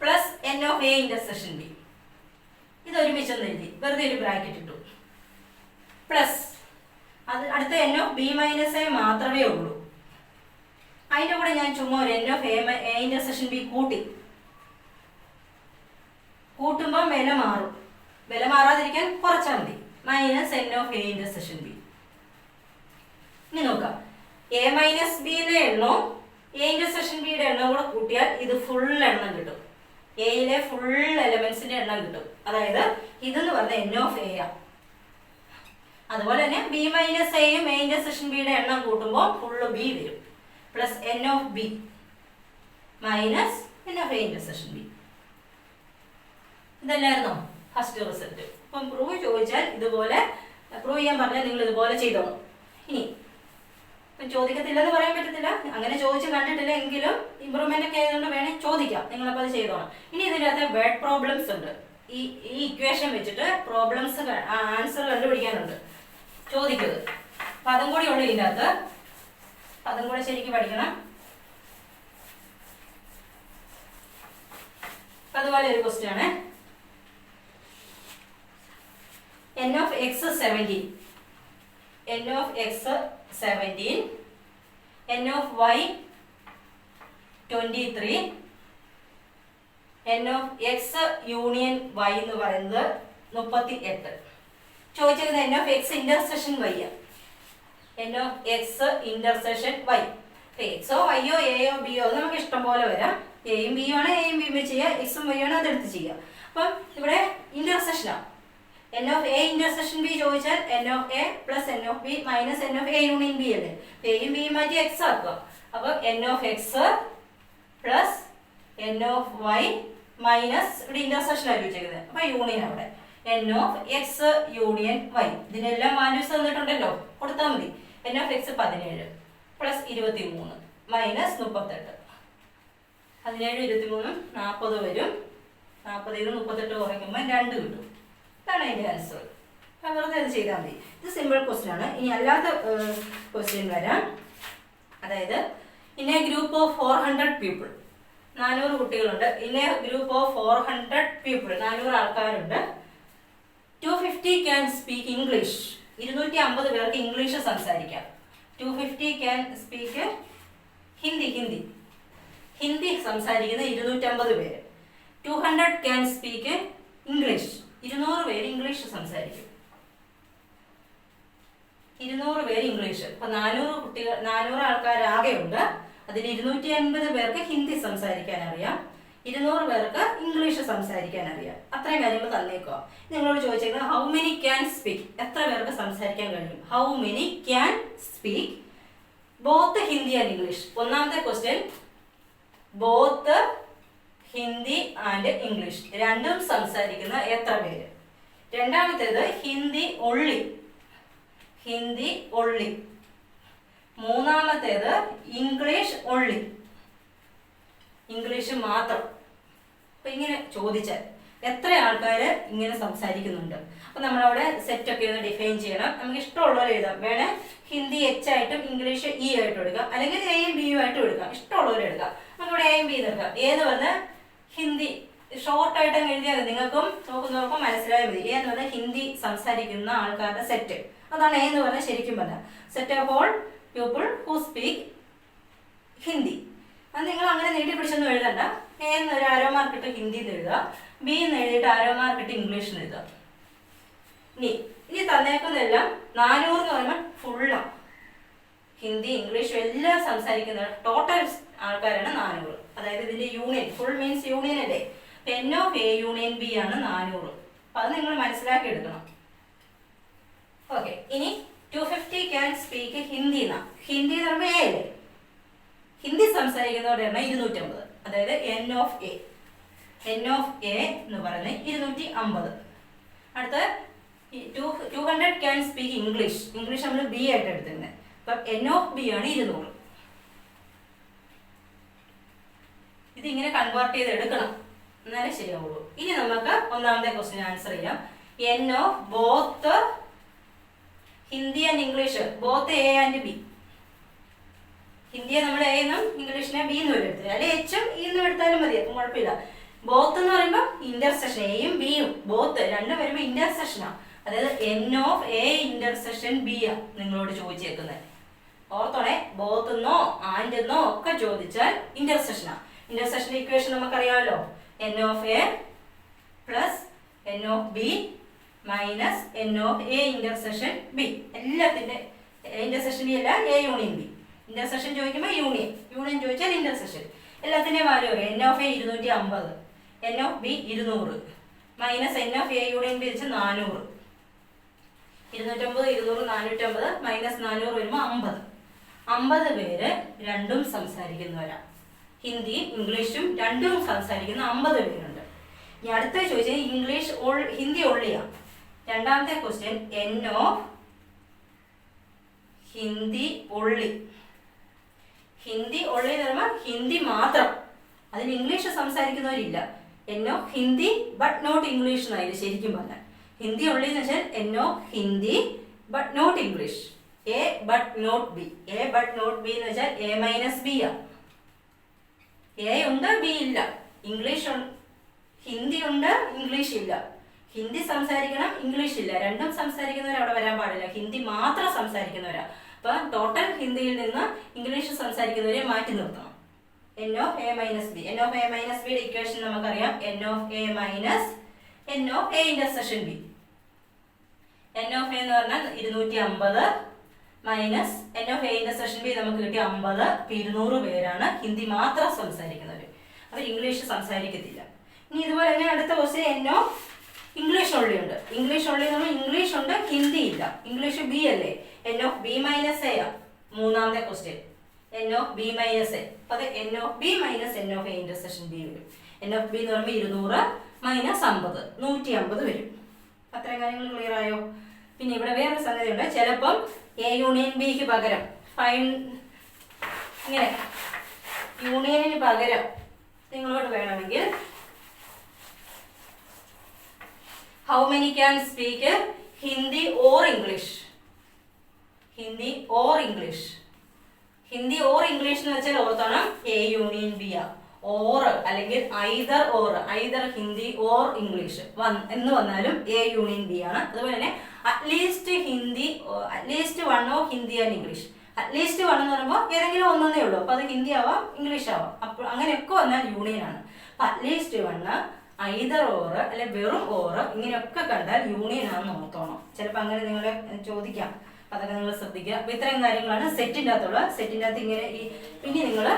plus n of A intersection B. ഇത് ഒരുമിച്ചൊന്ന് എഴുതി വെറുതെ ഒരു ബ്രാക്കറ്റ് ഇട്ടു. പ്ലസ് അത് അടുത്ത N of B minus A മാത്രമേ ഉള്ളൂ. അതിൻ്റെ കൂടെ ഞാൻ ചുമ്മാ ഒരു N of A intersection B കൂട്ടുമ്പോൾ വില മാറും. വില മാറാതിരിക്കാൻ കുറച്ചാൽ മതി. Minus n of A intersection B. ഇനി നോക്കാം, എ മൈനസ് ബിയിലെ എണ്ണവും എ ഇന്റർസെക്ഷൻ ബിയുടെ എണ്ണം കൂടെ കൂട്ടിയാൽ ഇത് ഫുൾ എണ്ണം കിട്ടും. എയിലെ ഫുൾ എലമെന്റ്സിന്റെ എണ്ണം കിട്ടും. അതായത് ഇതെന്ന് പറഞ്ഞാൽ എൻ ഓഫ് എ ആ. അതുപോലെ തന്നെ ബി മൈനസ് എയും എ ഇന്റർസെക്ഷൻ ബിയുടെ എണ്ണം കൂട്ടുമ്പോൾ ഫുള്ള് ബി വരും. Plus n of B minus n of A intersection B. ഇതല്ലായിരുന്നോ ഫസ്റ്റ് റിസൾട്ട്? അപ്പം പ്രൂവ് ചോദിച്ചാൽ ഇതുപോലെ പ്രൂവ് ചെയ്യാൻ പറഞ്ഞാൽ നിങ്ങൾ ഇതുപോലെ ചെയ്തോളൂ. ഇനി ഇപ്പം ചോദിക്കത്തില്ലെന്ന് പറയാൻ പറ്റത്തില്ല, അങ്ങനെ ചോദിച്ച് കണ്ടിട്ടില്ല എങ്കിലും ഇമ്പ്രൂവ്മെന്റ് ഒക്കെ ആയതുകൊണ്ട് വേണേൽ ചോദിക്കാം. നിങ്ങളപ്പോൾ അത് ചെയ്തോളാം. ഇനി ഇതിനകത്ത് വേർഡ് പ്രോബ്ലംസ് ഉണ്ട്. ഈ ഇക്വേഷൻ വെച്ചിട്ട് പ്രോബ്ലംസ് ആൻസർ കണ്ടുപിടിക്കാനുണ്ട് ചോദിക്കുന്നത്. അപ്പം അതും കൂടി ഉള്ളു ഇതിനകത്ത്. അതും കൂടെ ശരിക്കും പഠിക്കണം. അതുപോലെ ഒരു ക്വസ്റ്റ്യൻ ആണ്. n of x 17, n of x 17, n of y 23, n of x union y എന്ന് പറയുന്നത് 38. ചോദിച്ചത് n of x intersection y. n of x intersection y. എക്സോ വൈയോ എയോ ബിയോ നമുക്ക് ഇഷ്ടം പോലെ വരാം. എയും ബിയും ആണ്, എയും ബിയും ചെയ്യാം, എക്സും വൈയും ആണ് അതെടുത്ത് ചെയ്യാം. അപ്പം ഇവിടെ ഇന്റർസെക്ഷനാണ്. N of A intersection B ചോദിച്ചാൽ n of A plus n of B minus n of A union B അല്ലേ. എയും ബിയും മാറ്റി എക്സ് ആക്കുക. അപ്പൊ n of X plus n of Y minus ഇവിടെ ഇന്റർസെക്ഷൻ ആയിട്ട് വെച്ചേക്കുന്നത്. അപ്പൊ യൂണിയൻ അവിടെ n of X union Y. ഇതിനെല്ലാം വാല്യൂസ് തന്നിട്ടുണ്ടല്ലോ, കൊടുത്താൽ മതി. N of X 17 plus 23 minus 38. 17 23 40 വരും. 40 38 കുറയ്ക്കുമ്പോൾ 2 കിട്ടും. ഇതാണ് അതിൻ്റെ ആൻസർ. വെറുതെ അത് ചെയ്താൽ മതി. ഇത് സിമ്പിൾ ക്വസ്റ്റ്യൻ ആണ്. ഇനി അല്ലാത്ത ക്വസ്റ്റ്യൻ വരാം. അതായത് in A group of 400 people, 400 കുട്ടികളുണ്ട്. In A group of 400 people, 400 ആൾക്കാരുണ്ട്. 250 ക്യാൻ സ്പീക്ക് ഇംഗ്ലീഷ്. 250 പേർക്ക് ഇംഗ്ലീഷ് സംസാരിക്കാം. 250 ക്യാൻ സ്പീക്ക് ഹിന്ദി സംസാരിക്കുന്ന 250 പേര്. 200 ക്യാൻ സ്പീക്ക് ഇംഗ്ലീഷ്. 200 പേര് ഇംഗ്ലീഷ് സംസാരിക്കും. 200 പേര് ഇംഗ്ലീഷ്. അപ്പൊ 400 ആൾക്കാരാകെ ഉണ്ട്. അതിൽ 250 പേർക്ക് ഹിന്ദി സംസാരിക്കാൻ അറിയാം, 200 പേർക്ക് ഇംഗ്ലീഷ് സംസാരിക്കാൻ അറിയാം. അത്രയും കാര്യങ്ങൾ തന്നേക്കുക. നിങ്ങളോട് ചോദിച്ചേക്കുന്നത് ഹൗ മെനി ക്യാൻ സ്പീക്ക്, എത്ര പേർക്ക് സംസാരിക്കാൻ കഴിയും. How many can speak both Hindi and English. ഒന്നാമത്തെ question both Hindi and English, രണ്ടും സംസാരിക്കുന്ന എത്ര പേര്. രണ്ടാമത്തേത് ഹിന്ദി ഒള്ളി. മൂന്നാമത്തേത് ഇംഗ്ലീഷ് ഒള്ളി, ഇംഗ്ലീഷ് മാത്രം. അപ്പൊ ഇങ്ങനെ ചോദിച്ചാൽ എത്ര ആൾക്കാര് ഇങ്ങനെ സംസാരിക്കുന്നുണ്ട്. അപ്പൊ നമ്മളവിടെ സെറ്റ് ഒക്കെ ഒന്ന് ഡിഫൈൻ ചെയ്യണം. നമുക്ക് ഇഷ്ടമുള്ളവരെ എഴുതാം. വേണേ ഹിന്ദി എച്ച് ആയിട്ടും ഇംഗ്ലീഷ് ഇ ആയിട്ടും എടുക്കാം, അല്ലെങ്കിൽ എയും ബിയും ആയിട്ടും എടുക്കാം. ഇഷ്ടമുള്ളവരെ എടുക്കാം. നമുക്കിവിടെ എയും ബി എടുക്കാം. ഏന്ന് പറഞ്ഞാൽ ഹിന്ദി ഷോർട്ട് ആയിട്ട് അങ്ങ് എഴുതിയാൽ മതി. നിങ്ങൾക്കും നോക്കുന്നവർക്കും മനസ്സിലായാൽ മതി. ഏന്ന് പറഞ്ഞാൽ ഹിന്ദി സംസാരിക്കുന്ന ആൾക്കാരുടെ സെറ്റ്, അതാണ് ഏന്ന് പറഞ്ഞാൽ. ശരിക്കും പറഞ്ഞാൽ set of all people who speak Hindi. അത് നിങ്ങൾ അങ്ങനെ നീട്ടി പിടിച്ചൊന്നും എഴുതണ്ട. എന്ന് ഒരു ആരോ മാർക്ക് ഇട്ട് ഹിന്ദിന്ന് എഴുതുക, ബി എന്ന് എഴുതിയിട്ട് ആരോ മാർക്ക് ഇട്ട് ഇംഗ്ലീഷിന് എഴുതുക. ഇനി തന്നേക്കുന്നതെല്ലാം 400 എന്ന് പറയുമ്പോൾ ഫുള്ളാണ്. ഹിന്ദി ഇംഗ്ലീഷും എല്ലാം സംസാരിക്കുന്ന ടോട്ടൽ ആൾക്കാരാണ് 400. അതായത് ഇതിന്റെ യൂണിയൻ, ഫുൾ മീൻസ് യൂണിയൻ അല്ലേ. N of A union B ആണ് 400. അപ്പൊ അത് നിങ്ങൾ മനസ്സിലാക്കി എടുക്കണം. ഓക്കെ, ഇനി 250 ക്യാൻ സ്പീക്ക് ഹിന്ദി എന്നാ. ഹിന്ദി എന്ന് പറയുമ്പോൾ എ അല്ലേ. ഹിന്ദി സംസാരിക്കുന്നവരുടെ എണ്ണം 250. അതായത് എൻ ഓഫ് എ എന്ന് പറയുന്നത് 250. അടുത്ത 200 ക്യാൻ സ്പീക്ക് ഇംഗ്ലീഷ് നമ്മൾ ബി ആയിട്ട് എടുത്തിരുന്നത്. അപ്പം എൻ ഓഫ് ബി ആണ് 200. ഇതിങ്ങനെ കൺവേർട്ട് ചെയ്ത് എടുക്കണം, എന്നാലേ ശരിയാവുള്ളൂ. ഇനി നമുക്ക് ഒന്നാമത്തെ ക്വസ്റ്റ്യൻ ആൻസർ ചെയ്യാം. N of both Hindi and English, both A and B. ഹിന്ദിയെ നമ്മൾ എ എന്നും ഇംഗ്ലീഷിനെ ബി എന്നും എടുത്തത്, അല്ലെ എച്ചും ഇ എന്നും എടുത്താലും മതി, അപ്പം കുഴപ്പമില്ല. ബോത്ത് എന്ന് പറയുമ്പോൾ ഇന്റർസെക്ഷൻ, എയും ബിയും ബോത്ത് രണ്ടും വരുമ്പോൾ ഇന്റർസെക്ഷനാണ്. അതായത് N of A intersection B ആ നിങ്ങളോട് ചോദിച്ചേക്കുന്നത്. ഓർത്തോണേ, ബോത്ത് എന്നോ ആൻഡ് എന്നോ ഒക്കെ ചോദിച്ചാൽ ഇന്റർസെക്ഷനാണ്. ഇന്റർസെക്ഷൻ ഇക്വേഷൻ നമുക്കറിയാമല്ലോ. N of A plus n of B minus n of A intersection B. എല്ലാത്തിന്റെ ഇന്റർസെക്ഷൻ ബി അല്ല, എ യൂണിയൻ ബി. ഇന്റർസെക്ഷൻ ചോദിക്കുമ്പോൾ യൂണിയൻ ചോദിച്ചാൽ ഇന്റർസെക്ഷൻ. എല്ലാത്തിൻ്റെയും വാല്യൂ അറിയാം. N of A 250, N of B 200 minus n of A union B വെച്ച് 400. 250 200 450 minus 400 വരുമ്പോൾ 50. 50 പേര് രണ്ടും സംസാരിക്കുന്നവരാണ്. ഹിന്ദിയും ഇംഗ്ലീഷും രണ്ടും സംസാരിക്കുന്ന 50 പേരുണ്ട്. ഇനി അടുത്ത ചോദിച്ചാൽ ഹിന്ദി ഒള്ളിയാണ്. രണ്ടാമത്തെ question n of Hindi only. Hindi only എന്ന് പറയുമ്പോൾ ഹിന്ദി മാത്രം, അതിന് ഇംഗ്ലീഷ് സംസാരിക്കുന്നവരില്ല. N of Hindi but not English എന്നായിരുന്നു ശരിക്കും പറഞ്ഞാൽ. ഹിന്ദി ഒള്ളി എന്ന് വെച്ചാൽ n of Hindi but not English. A but not B. A but not B എന്ന് വെച്ചാൽ എ മൈനസ് ബി ആ. എ ഉണ്ട്, ബി ഇല്ല. ഹിന്ദി ഉണ്ട്, ഇംഗ്ലീഷ് ഇല്ല. ഹിന്ദി സംസാരിക്കണം, ഇംഗ്ലീഷ് ഇല്ല. രണ്ടും സംസാരിക്കുന്നവർ അവിടെ വരാൻ പാടില്ല. ഹിന്ദി മാത്രം സംസാരിക്കുന്നവരാ. അപ്പൊ ടോട്ടൽ ഹിന്ദിയിൽ നിന്ന് ഇംഗ്ലീഷ് സംസാരിക്കുന്നവരെ മാറ്റി നിർത്തണം. N of A minus B. N of A minus ബിയുടെ ഇക്വേഷൻ നമുക്കറിയാം. N of A minus n of A intersection B. N of A എന്ന് പറഞ്ഞാൽ 250 minus n of A intersection B നമുക്ക് കിട്ടിയ 50. 200 പേരാണ് ഹിന്ദി മാത്രം സംസാരിക്കുന്നവർ. അവർ ഇംഗ്ലീഷ് സംസാരിക്കത്തില്ല. ഇനി ഇതുപോലെ തന്നെ അടുത്ത ക്വസ്റ്റ്യൻ എന്നോ ഇംഗ്ലീഷ് ഓൺലി ഉണ്ട്. ഇംഗ്ലീഷ് ഓൺലി എന്ന് പറഞ്ഞാൽ ഇംഗ്ലീഷ് ഉണ്ട്, ഹിന്ദി ഇല്ല. ഇംഗ്ലീഷ് ബി അല്ലേ, N of B minus A. മൂന്നാമത്തെ question n of B minus A. അപ്പൊ അത് n of B minus n of A intersection B വരും. എൻ ഓഫ് ബി എന്ന് പറയുമ്പോൾ 200 മൈനസ് 50 150 വരും. അത്രയും കാര്യങ്ങൾ ക്ലിയർ ആയോ? പിന്നെ ഇവിടെ വേറൊരു സംഗതി ഉണ്ട്. ചിലപ്പം എ യൂണിയൻ ബിക്ക് പകരം ഇങ്ങനെ യൂണിയനിന് പകരം നിങ്ങളോട് വേണമെങ്കിൽ how many can speak Hindi or English. Hindi or English. Hindi or English എന്ന് വെച്ചാൽ ഓർത്തോണം എ യൂണിയൻ ബി ആ. ഓർ അല്ലെങ്കിൽ ഐദർ ഹിന്ദി ഓർ ഇംഗ്ലീഷ് എന്ന് വന്നാലും എ യൂണിയൻ ബി ആണ്. അതുപോലെ തന്നെ at least one of Hindi and English. At least one എന്ന് പറയുമ്പോൾ ഏതെങ്കിലും ഒന്നേ ഉള്ളൂ. അപ്പൊ അത് ഹിന്ദി ആവാം, ഇംഗ്ലീഷ് ആവാം. അപ്പോൾ അങ്ങനെയൊക്കെ വന്നാൽ യൂണിയൻ ആണ്. അപ്പൊ അറ്റ്ലീസ്റ്റ് വണ്ണ് ഐദർ ഓർ അല്ലെ വെറും ഓർ ഇങ്ങനെയൊക്കെ കണ്ടാൽ യൂണിയൻ ആണെന്ന് ഓർത്തോണം. ചിലപ്പോൾ അങ്ങനെ നിങ്ങളെ ചോദിക്കാം. അതൊക്കെ നിങ്ങൾ ശ്രദ്ധിക്കുക. അപ്പൊ ഇത്രയും കാര്യങ്ങളാണ് സെറ്റിൻ്റെ അകത്തുള്ള. സെറ്റിൻ്റെ അകത്ത് ഇങ്ങനെ പിന്നെ നിങ്ങൾ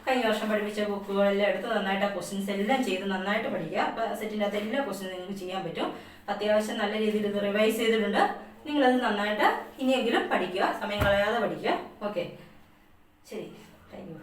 കഴിഞ്ഞ വർഷം പഠിപ്പിച്ച ബുക്കുകളെല്ലാം എടുത്ത് നന്നായിട്ട് ആ ക്വസ്റ്റ്യൻസ് എല്ലാം ചെയ്ത് നന്നായിട്ട് പഠിക്കുക. അപ്പൊ സെറ്റിൻ്റെ അകത്ത് എല്ലാ ക്വസ്റ്റ്യനും നിങ്ങൾക്ക് ചെയ്യാൻ പറ്റും. അത്യാവശ്യം നല്ല രീതിയിൽ ഇത് റിവൈസ് ചെയ്തിട്ടുണ്ട്. നിങ്ങളത് നന്നായിട്ട് ഇനിയെങ്കിലും പഠിക്കുക, സമയം കളയാതെ പഠിക്കുക. ഓക്കെ, ശരി, താങ്ക് യു.